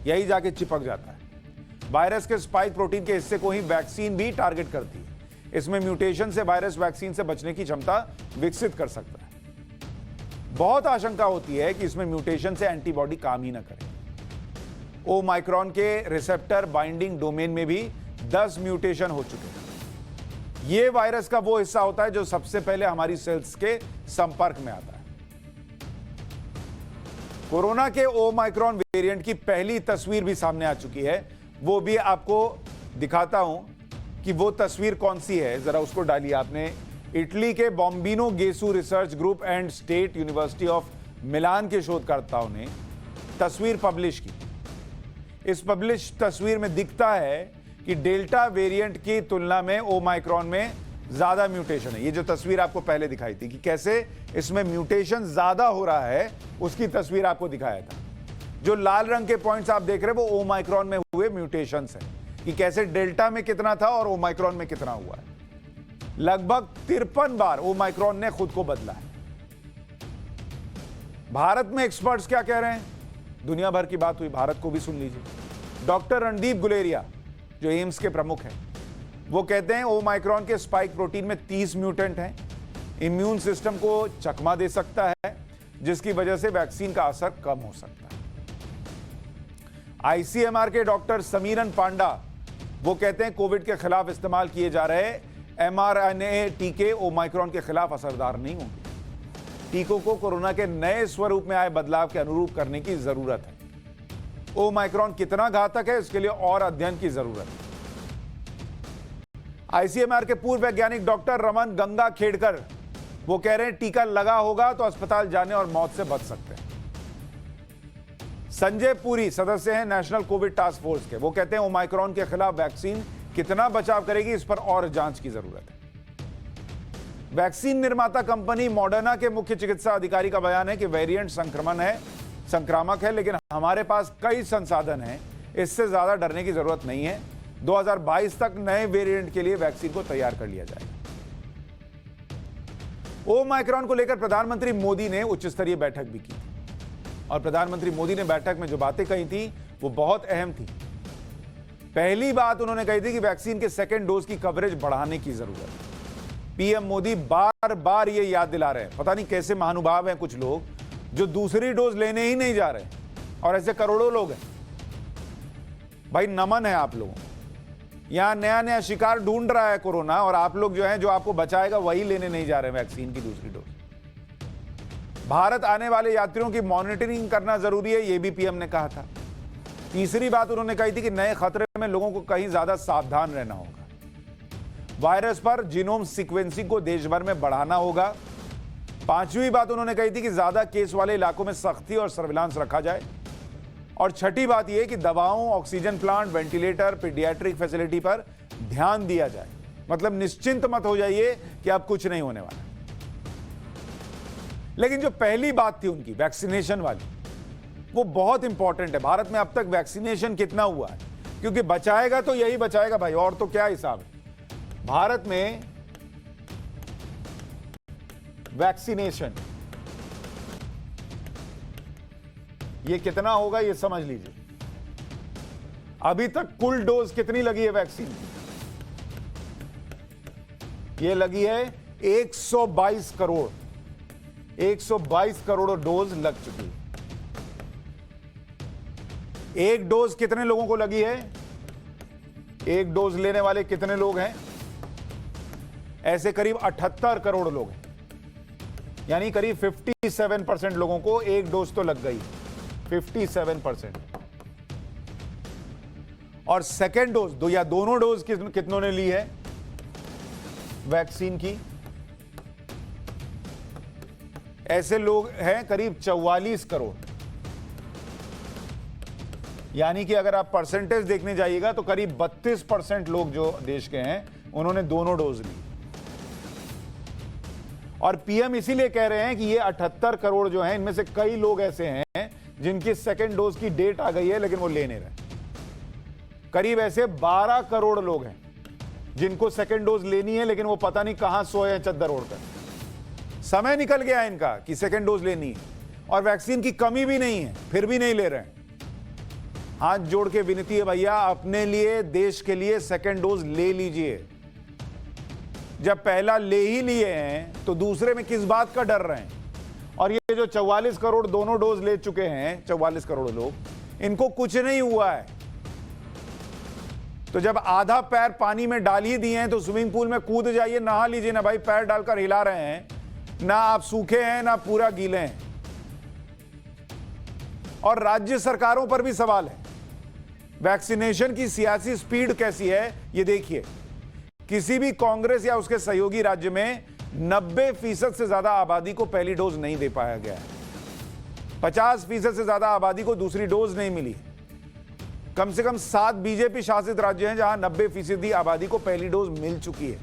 यही जाके चिपक जाता है। वायरस के स्पाइक प्रोटीन के हिस्से को ही वैक्सीन भी टारगेट करती है। इसमें म्यूटेशन से वायरस वैक्सीन से बचने की क्षमता विकसित कर सकता है। बहुत आशंका होती है कि इसमें म्यूटेशन से एंटीबॉडी काम ही ना करे। ओमाइक्रॉन के रिसेप्टर बाइंडिंग डोमेन में भी 10 म्यूटेशन हो चुके हैं। यह वायरस का वो हिस्सा होता है जो सबसे पहले हमारी सेल्स के संपर्क में आता है। कोरोना के ओमाइक्रॉन वेरिएंट की पहली तस्वीर भी सामने आ चुकी है। वो भी आपको दिखाता हूं कि वो तस्वीर कौन सी है। जरा उसको डालिए आपने। इटली के Bambino Gesu research group and state university of Milan के शोधकर्ताओं ने तस्वीर पब्लिश की। इस पब्लिश तस्वीर में दिखता है कि डेल्टा वेरिएंट की तुलना में ओमाइक्रॉन में ज्यादा म्यूटेशन है। ये जो तस्वीर आपको पहले दिखाई थी कि कैसे इसमें म्यूटेशन ज्यादा हो रहा है, उसकी तस्वीर आपको दिखाया था। जो लाल रंग के पॉइंट्स आप देख रहे हैं वो ओमाइक्रॉन में हुए म्यूटेशंस हैं, कि कैसे डेल्टा में कितना था और ओमाइक्रॉन में कितना हुआ है। लगभग 53 बार ओमाइक्रॉन ने खुद को बदला है। भारत में एक्सपर्ट्स क्या कह रहे हैं? दुनिया भर की बात हुई, भारत को भी सुन लीजिए। डॉक्टर रणदीप गुलेरिया जो एम्स के प्रमुख हैं, वो कहते हैं ओमाइक्रॉन के स्पाइक प्रोटीन में 30 म्यूटेंट हैं। इम्यून सिस्टम को चकमा दे सकता है, जिसकी वजह से वैक्सीन का असर कम हो सकता है। आईसीएमआर के डॉक्टर समीरन पांडा वो कहते हैं कोविड के खिलाफ इस्तेमाल किए जा रहे mRNA टीके ओमाइक्रॉन के खिलाफ असरदार नहीं होंगे। टीकों को कोरोना के नए स्वरूप में आए बदलाव के अनुरूप करने की जरूरत है। ओमाइक्रॉन कितना घातक है इसके लिए और अध्ययन की जरूरत है। आईसीएमआर के पूर्व वैज्ञानिक डॉक्टर रमन गंगा खेड़कर वो कह रहे हैं टीका लगा होगा तो अस्पताल जाने और मौत से बच सकते हैं। संजय पुरी सदस्य हैं नेशनल कोविड टास्क फोर्स के, वो कहते हैं ओमाइक्रॉन के खिलाफ वैक्सीन कितना बचाव करेगी इस पर और जांच की जरूरत है। वैक्सीन निर्माता कंपनी मॉडर्ना के मुख्य चिकित्सा अधिकारी का बयान है कि वेरिएंट संक्रामक है, लेकिन हमारे पास कई संसाधन हैं, इससे ज्यादा डरने की जरूरत नहीं है। 2022 तक नए वेरिएंट के लिए वैक्सीन को तैयार कर लिया जाएगा। ओमाइक्रॉन को लेकर प्रधानमंत्री मोदी ने उच्च स्तरीय बैठक भी की और प्रधानमंत्री मोदी ने बैठक में जो बातें कही थी वो बहुत अहम थी। पहली बात उन्होंने कही थी कि वैक्सीन के सेकेंड डोज की कवरेज बढ़ाने की जरूरत है। पीएम मोदी बार बार ये याद दिला रहे हैं। पता नहीं कैसे महानुभाव हैं कुछ लोग जो दूसरी डोज लेने ही नहीं जा रहे, और ऐसे करोड़ों लोग हैं। भाई नमन है आप लोगों को। यहां नया नया शिकार ढूंढ रहा है कोरोना, और आप लोग जो हैं जो आपको बचाएगा वही लेने नहीं जा रहे हैं वैक्सीन की दूसरी डोज। भारत आने वाले यात्रियों की मॉनिटरिंग करना जरूरी है, यह भी पीएम ने कहा था। तीसरी बात उन्होंने कही थी कि नए खतरे में लोगों को कहीं ज्यादा सावधान रहना होगा। वायरस पर जीनोम सीक्वेंसिंग को देश भर में बढ़ाना होगा। पांचवी बात उन्होंने कही थी कि ज्यादा केस वाले इलाकों में सख्ती और सर्विलांस रखा जाए। और छठी बात यह कि दवाओं, oxygen plant, ventilator, paediatric facility पर ध्यान दिया जाए। मतलब निश्चिंत मत हो जाइए कि अब कुछ नहीं होने वाला। लेकिन जो पहली बात थी उनकी वैक्सीनेशन वाली, वो बहुत इंपॉर्टेंट है। भारत में अब तक वैक्सीनेशन कितना हुआ है? क्योंकि बचाएगा तो यही बचाएगा भाई, और तो क्या हिसाब है। भारत में वैक्सीनेशन ये कितना होगा ये समझ लीजिए। अभी तक कुल डोज कितनी लगी है वैक्सीन? ये लगी है 122 करोड़। 122 करोड़ डोज लग चुकी है। एक डोज कितने लोगों को लगी है? एक डोज लेने वाले कितने लोग हैं? ऐसे करीब 78 करोड़ लोग हैं, यानी करीब 57% लोगों को एक डोज तो लग गई। 57%। और सेकेंड डोज दो या दोनों डोज कितनों ने ली है वैक्सीन की? ऐसे लोग हैं करीब 44 करोड़। यानी कि अगर आप परसेंटेज देखने जाइएगा तो करीब 32% लोग जो देश के हैं उन्होंने दोनों डोज ली। और पीएम इसीलिए कह रहे हैं कि ये 78 करोड़ जो हैं, इनमें से कई लोग ऐसे हैं जिनकी सेकेंड डोज की डेट आ गई है लेकिन वो ले नहीं रहे। करीब ऐसे 12 करोड़ लोग हैं जिनको सेकेंड डोज लेनी है लेकिन वो पता नहीं कहां सोए हैं चद्दर ओढ़कर। समय निकल गया है इनका कि सेकेंड डोज लेनी है, और वैक्सीन की कमी भी नहीं है, फिर भी नहीं ले रहे हैं। हाथ जोड़ के विनती है भैया, अपने लिए, देश के लिए सेकेंड डोज ले लीजिए। जब पहला ले ही लिए हैं तो दूसरे में किस बात का डर रहे हैं? और ये जो 44 करोड़ दोनों डोज ले चुके हैं, 44 करोड़ लोग, इनको कुछ नहीं हुआ है। तो जब आधा पैर पानी में डाल ही दिए हैं तो स्विमिंग पूल में कूद जाइए, नहा लीजिए ना भाई। पैर डालकर हिला रहे हैं, ना आप सूखे हैं ना पूरा गीले हैं। और राज्य सरकारों पर भी सवाल है। वैक्सीनेशन की सियासी स्पीड कैसी है ये देखिए। किसी भी कांग्रेस या उसके सहयोगी राज्य में 90% से ज्यादा आबादी को पहली डोज नहीं दे पाया गया है। 50% से ज्यादा आबादी को दूसरी डोज नहीं मिली। कम से कम 7 बीजेपी शासित राज्य हैं जहां 90% आबादी को पहली डोज मिल चुकी है।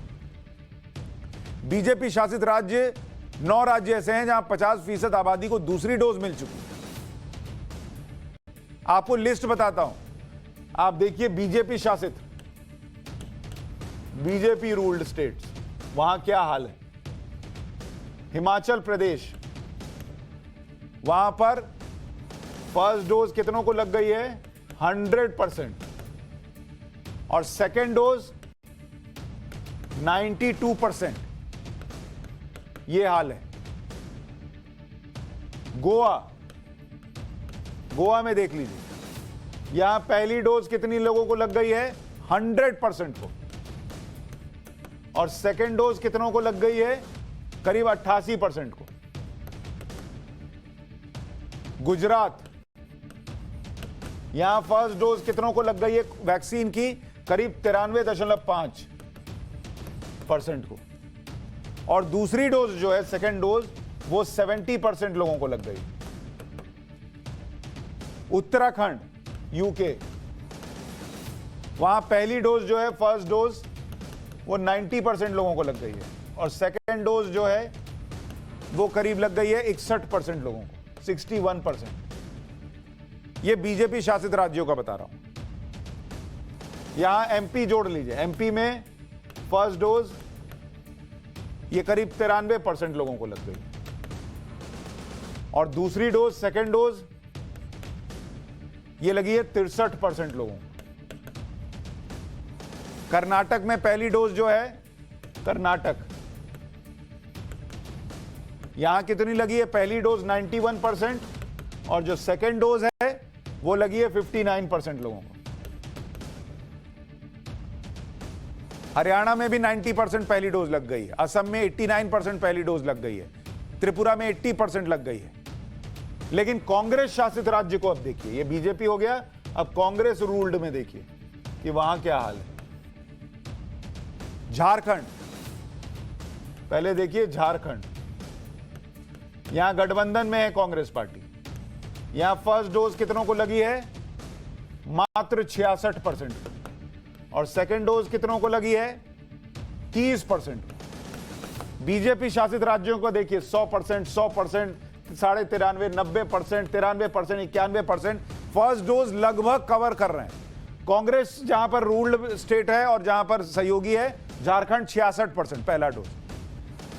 बीजेपी शासित राज्य 9 राज्य ऐसे हैं जहां 50% आबादी को दूसरी डोज मिल चुकी है। आपको लिस्ट बताता हूं, आप देखिए। बीजेपी शासित, बीजेपी रूल्ड स्टेट्स, वहां क्या हाल है। हिमाचल प्रदेश, वहां पर फर्स्ट डोज कितनों को लग गई है? 100%। और सेकेंड डोज 92%। ये हाल है। गोवा, गोवा में देख लीजिए, यहां पहली डोज कितनी लोगों को लग गई है? 100% को। और सेकेंड डोज कितनों को लग गई है? करीब 88% को। गुजरात, यहां फर्स्ट डोज कितनों को लग गई है वैक्सीन की? करीब 93.5% को। और दूसरी डोज जो है सेकेंड डोज, वो 70% लोगों को लग गई। उत्तराखंड, यूके, वहां पहली डोज जो है फर्स्ट डोज वो 90% लोगों को लग गई है। और सेकेंड डोज जो है वो करीब लग गई है 61% लोगों को, 61%। ये बीजेपी शासित राज्यों का बता रहा हूं। यहां एमपी जोड़ लीजिए, एमपी में फर्स्ट डोज ये करीब 93% लोगों को लग गई। और दूसरी डोज, सेकेंड डोज, ये लगी है 63% लोगों को। कर्नाटक में पहली डोज जो है, कर्नाटक, यहां कितनी लगी है? पहली डोज 91%, और जो सेकेंड डोज है वो लगी है 59% लोगों को। हरियाणा में भी 90% पहली डोज लग गई है। असम में 89% पहली डोज लग गई है। त्रिपुरा में 80% लग गई है। लेकिन कांग्रेस शासित राज्य को अब देखिए, ये बीजेपी हो गया, अब कांग्रेस रूल्ड में देखिए कि वहां क्या हाल है। झारखंड, पहले देखिए झारखंड, यहां गठबंधन में है कांग्रेस पार्टी। यहां फर्स्ट डोज कितनों को लगी है? मात्र 66%। और सेकेंड डोज कितनों को लगी है? 30%। बीजेपी शासित राज्यों को देखिए 100%, 100%, 93.5%, 90%, 93%, 91%। फर्स्ट डोज लगभग कवर कर रहे हैं। कांग्रेस जहां पर रूल्ड स्टेट है और जहां पर सहयोगी है, झारखंड 66% पहला डोज।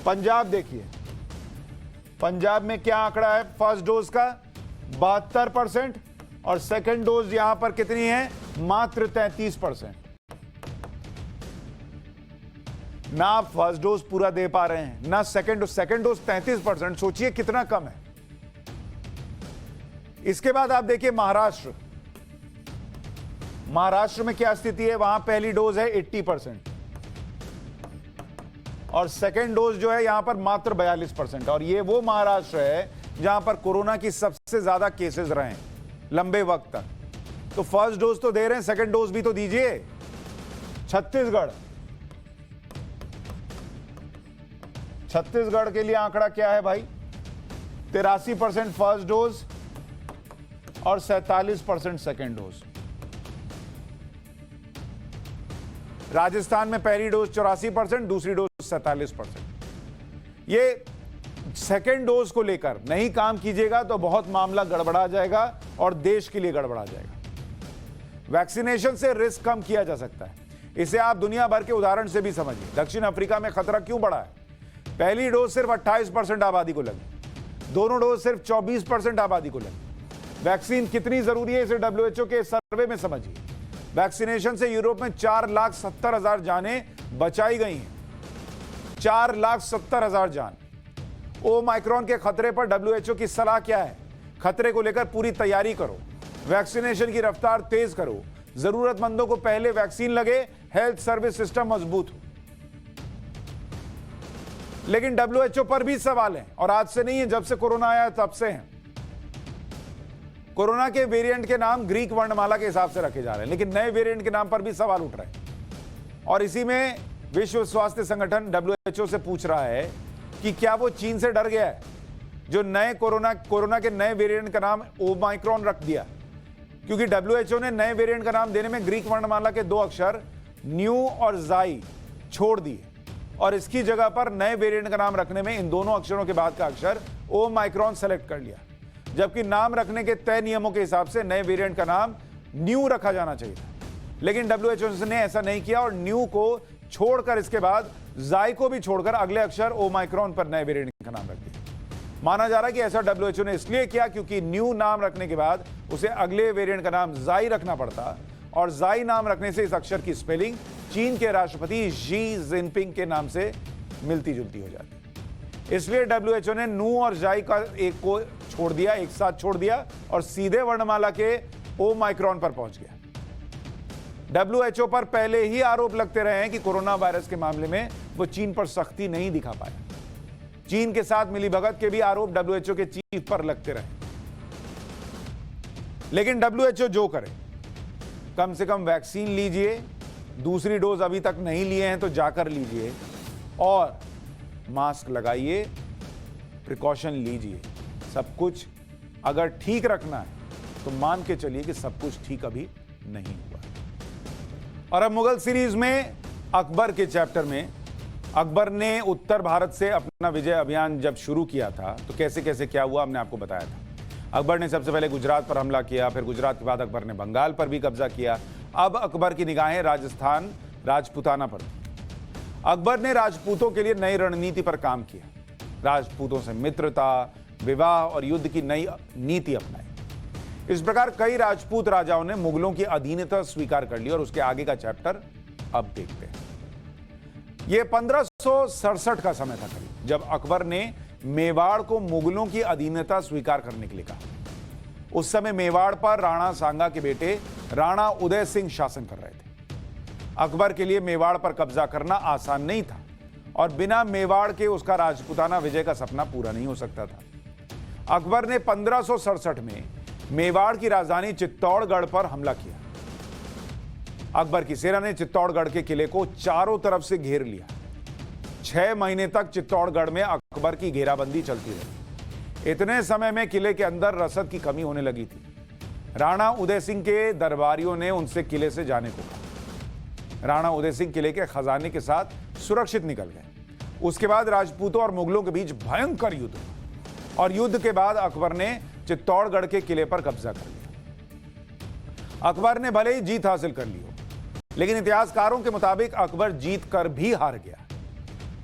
पंजाब देखिए, पंजाब में क्या आंकड़ा है फर्स्ट डोज का? 72%, और सेकंड डोज यहां पर कितनी है? मात्र 33%। ना आप फर्स्ट डोज पूरा दे पा रहे हैं, ना सेकंड डोज। सेकंड डोज 33%, सोचिए कितना कम है। इसके बाद आप देखिए महाराष्ट्र। महाराष्ट्र में क्या स्थिति है? वहां पहली डोज है 80%, और सेकंड डोज जो है यहां पर मात्र 42%। और ये वो महाराष्ट्र है जहां पर कोरोना की सबसे ज्यादा केसेस रहे हैं लंबे वक्त तक। तो फर्स्ट डोज तो दे रहे हैं, सेकंड डोज भी तो दीजिए। छत्तीसगढ़ के लिए आंकड़ा क्या है भाई? 83% फर्स्ट डोज और 47% सेकंड डोज। राजस्थान में पहली डोज 84%, दूसरी डोज 47%। ये सेकेंड डोज को लेकर नहीं काम कीजिएगा तो बहुत मामला गड़बड़ा जाएगा और देश के लिए गड़बड़ा जाएगा। वैक्सीनेशन से रिस्क कम किया जा सकता है। इसे आप दुनिया भर के उदाहरण से भी समझिए। दक्षिण अफ्रीका में खतरा क्यों बढ़ा है? पहली डोज सिर्फ 28% आबादी को लगी, दोनों डोज सिर्फ 24% आबादी को लगी। वैक्सीन कितनी जरूरी है इसे WHO के सर्वे में समझिए। वैक्सीनेशन से यूरोप में 4,70,000 जानें बचाई गई हैं। 4,70,000 जान। ओमाइक्रॉन के खतरे पर WHO की सलाह क्या है? खतरे को लेकर पूरी तैयारी करो, वैक्सीनेशन की रफ्तार तेज करो, जरूरतमंदों को पहले वैक्सीन लगे, हेल्थ सर्विस सिस्टम मजबूत हो। लेकिन WHO पर भी सवाल है, और आज से नहीं है, जब से कोरोना आया तब से हैं। कोरोना के वेरिएंट के नाम ग्रीक वर्णमाला के हिसाब से रखे जा रहे हैं, लेकिन नए वेरिएंट के नाम पर भी सवाल उठ रहे हैं। और इसी में विश्व स्वास्थ्य संगठन WHO से पूछ रहा है कि क्या वो चीन से डर गया है जो नए कोरोना के नए वेरिएंट का नाम ओमाइक्रॉन रख दिया? क्योंकि WHO ने नए वेरिएंट का नाम देने में ग्रीक वर्णमाला के 2 अक्षर न्यू और जाई छोड़ दिए, और इसकी जगह पर नए वेरिएंट का नाम रखने में इन दोनों अक्षरों के बाद का अक्षर ओमाइक्रॉन सेलेक्ट कर लिया। जबकि नाम रखने के तय नियमों के हिसाब से नए वेरिएंट का नाम न्यू रखा जाना चाहिए था, लेकिन WHO ने ऐसा नहीं किया और न्यू को छोड़कर इसके बाद जाई को भी छोड़कर अगले अक्षर ओमाइक्रॉन पर नए वेरिएंट का नाम रख दिया। माना जा रहा है कि ऐसा WHO ने इसलिए किया क्योंकि न्यू नाम रखने के बाद उसे अगले वेरिएंट का नाम जाई रखना पड़ता, और जाई नाम रखने से इस अक्षर की स्पेलिंग चीन के राष्ट्रपति शी जिनपिंग के नाम से मिलती जुलती हो जाती। इसलिए WHO ने नू और जाई का एक को छोड़ दिया, एक साथ छोड़ दिया, और सीधे वर्णमाला के ओमाइक्रॉन पर पहुंच गया। WHO पर पहले ही आरोप लगते रहे हैं कि कोरोना वायरस के मामले में वो चीन पर सख्ती नहीं दिखा पाया। चीन के साथ मिलीभगत के भी आरोप WHO के चीफ पर लगते रहे। लेकिन WHO जो करे, कम से कम वैक्सीन लीजिए, दूसरी डोज अभी तक नहीं लिए हैं तो जाकर लीजिए, और मास्क लगाइए, प्रिकॉशन लीजिए। सब कुछ अगर ठीक रखना है तो मान के चलिए कि सब कुछ ठीक अभी नहीं हुआ। और अब मुगल सीरीज में अकबर के चैप्टर में, अकबर ने उत्तर भारत से अपना विजय अभियान जब शुरू किया था तो कैसे कैसे क्या हुआ हमने आपको बताया था। अकबर ने सबसे पहले गुजरात पर हमला किया, फिर गुजरात के बाद अकबर ने बंगाल पर भी कब्जा किया। अब अकबर की निगाहें राजस्थान राजपूताना पर। अकबर ने राजपूतों के लिए नई रणनीति पर काम किया। राजपूतों से मित्रता, विवाह और युद्ध की नई नीति अपनाई। इस प्रकार कई राजपूत राजाओं ने मुगलों की अधीनता स्वीकार कर ली, और उसके आगे का चैप्टर अब देखते हैं। यह 1567 का समय था करीब, जब अकबर ने मेवाड़ को मुगलों की अधीनता स्वीकार करने के लिए कहा। उस समय मेवाड़ पर राणा सांगा के बेटे राणा उदय सिंह शासन कर रहे थे। अकबर के लिए मेवाड़ पर कब्जा करना आसान नहीं था, और बिना मेवाड़ के उसका राजपूताना विजय का सपना पूरा नहीं हो सकता था। अकबर ने 1567 में मेवाड़ की राजधानी चित्तौड़गढ़ पर हमला किया। अकबर की सेना ने चित्तौड़गढ़ के किले को चारों तरफ से घेर लिया। 6 महीने तक चित्तौड़गढ़ में अकबर की घेराबंदी चलती रही। इतने समय में किले के अंदर रसद की कमी होने लगी थी। राणा उदय सिंह के दरबारियों ने उनसे किले से जाने को कहा। राणा उदय सिंह किले के खजाने के साथ सुरक्षित निकल गए। उसके बाद राजपूतों और मुगलों के बीच भयंकर युद्ध हुआ और युद्ध के बाद अकबर ने चित्तौड़गढ़ के किले पर कब्जा कर लिया। अकबर ने भले ही जीत हासिल कर ली हो, लेकिन इतिहासकारों के मुताबिक अकबर जीत कर भी हार गया।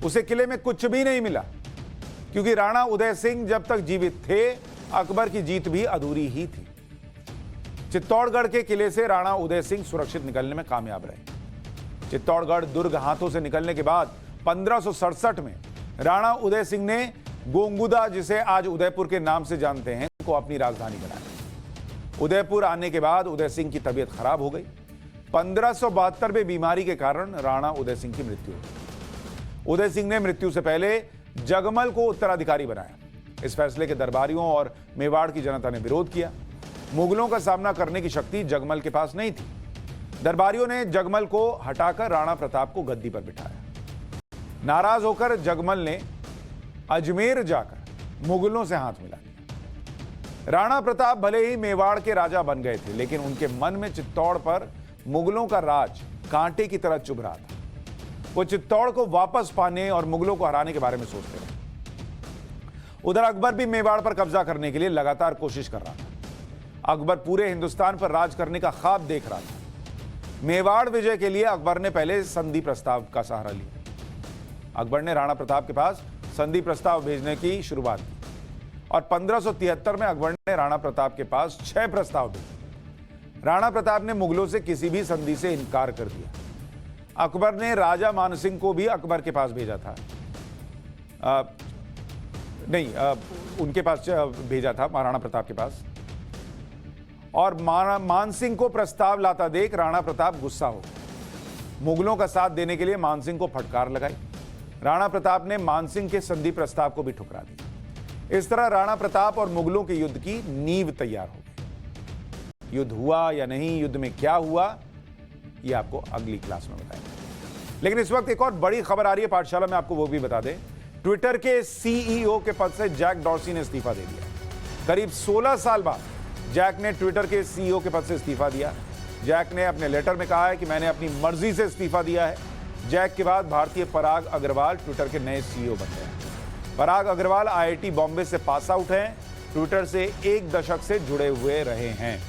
उसे किले में कुछ भी नहीं मिला, क्योंकि राणा उदय सिंह जब तक जीवित थे अकबर की जीत भी अधूरी ही थी। चित्तौड़गढ़ के किले से राणा उदय सिंह सुरक्षित निकलने में कामयाब रहे। चित्तौड़गढ़ दुर्ग हाथों से निकलने के बाद 1567 में राणा उदय सिंह ने गोंगुदा, जिसे आज उदयपुर के नाम से जानते हैं, को अपनी राजधानी बनाया। उदयपुर आने के बाद उदय सिंह की तबीयत खराब हो गई। 1572 में बीमारी के कारण राणा उदय सिंह की मृत्यु हो गई। उदय सिंह ने मृत्यु से पहले जगमल को उत्तराधिकारी बनाया। इस फैसले के दरबारियों और मेवाड़ की जनता ने विरोध किया। मुगलों का सामना करने की शक्ति जगमल के पास नहीं थी। दरबारियों ने जगमल को हटाकर राणा प्रताप को गद्दी पर बिठाया। नाराज होकर जगमल ने अजमेर जाकर मुगलों से हाथ मिला लिया। राणा प्रताप भले ही मेवाड़ के राजा बन गए थे, लेकिन उनके मन में चित्तौड़ पर मुगलों का राज कांटे की तरह चुभ रहा था। वो चित्तौड़ को वापस पाने और मुगलों को हराने के बारे में सोचते रहे। उधर अकबर भी मेवाड़ पर कब्जा करने के लिए लगातार कोशिश कर रहा था। अकबर पूरे हिंदुस्तान पर राज करने का ख्वाब देख रहा था। मेवाड़ विजय के लिए अकबर ने पहले संधि प्रस्ताव का सहारा लिया। अकबर ने राणा प्रताप के पास संधि प्रस्ताव भेजने की शुरुआत की और 1573 में अकबर ने राणा प्रताप के पास 6 प्रस्ताव भेजे। राणा प्रताप ने मुगलों से किसी भी संधि से इनकार कर दिया। अकबर ने राजा मानसिंह को भी अकबर के पास भेजा था, उनके पास भेजा था महाराणा प्रताप के पास, और मानसिंह को प्रस्ताव लाता देख राणा प्रताप गुस्सा हो गए। मुगलों का साथ देने के लिए मानसिंह को फटकार लगाई। राणा प्रताप ने मानसिंह के संधि प्रस्ताव को भी ठुकरा दिया। इस तरह राणा प्रताप और मुगलों के युद्ध की नींव तैयार हो गई। युद्ध हुआ या नहीं, युद्ध में क्या हुआ, यह आपको अगली क्लास में बताएंगे। लेकिन इस वक्त एक और बड़ी खबर आ रही है पाठशाला में, आपको वो भी बता दें। ट्विटर के सीईओ के पद से जैक डॉर्सी ने इस्तीफा दे दिया। करीब 16 साल बाद जैक ने ट्विटर के सीईओ के पद से इस्तीफा दिया। जैक ने अपने लेटर में कहा है कि मैंने अपनी मर्जी से इस्तीफा दिया है। जैक के बाद भारतीय पराग अग्रवाल ट्विटर के नए सीईओ बन गए। पराग अग्रवाल IIT बॉम्बे से पास आउट हैं, ट्विटर से 1 दशक से जुड़े हुए रहे हैं।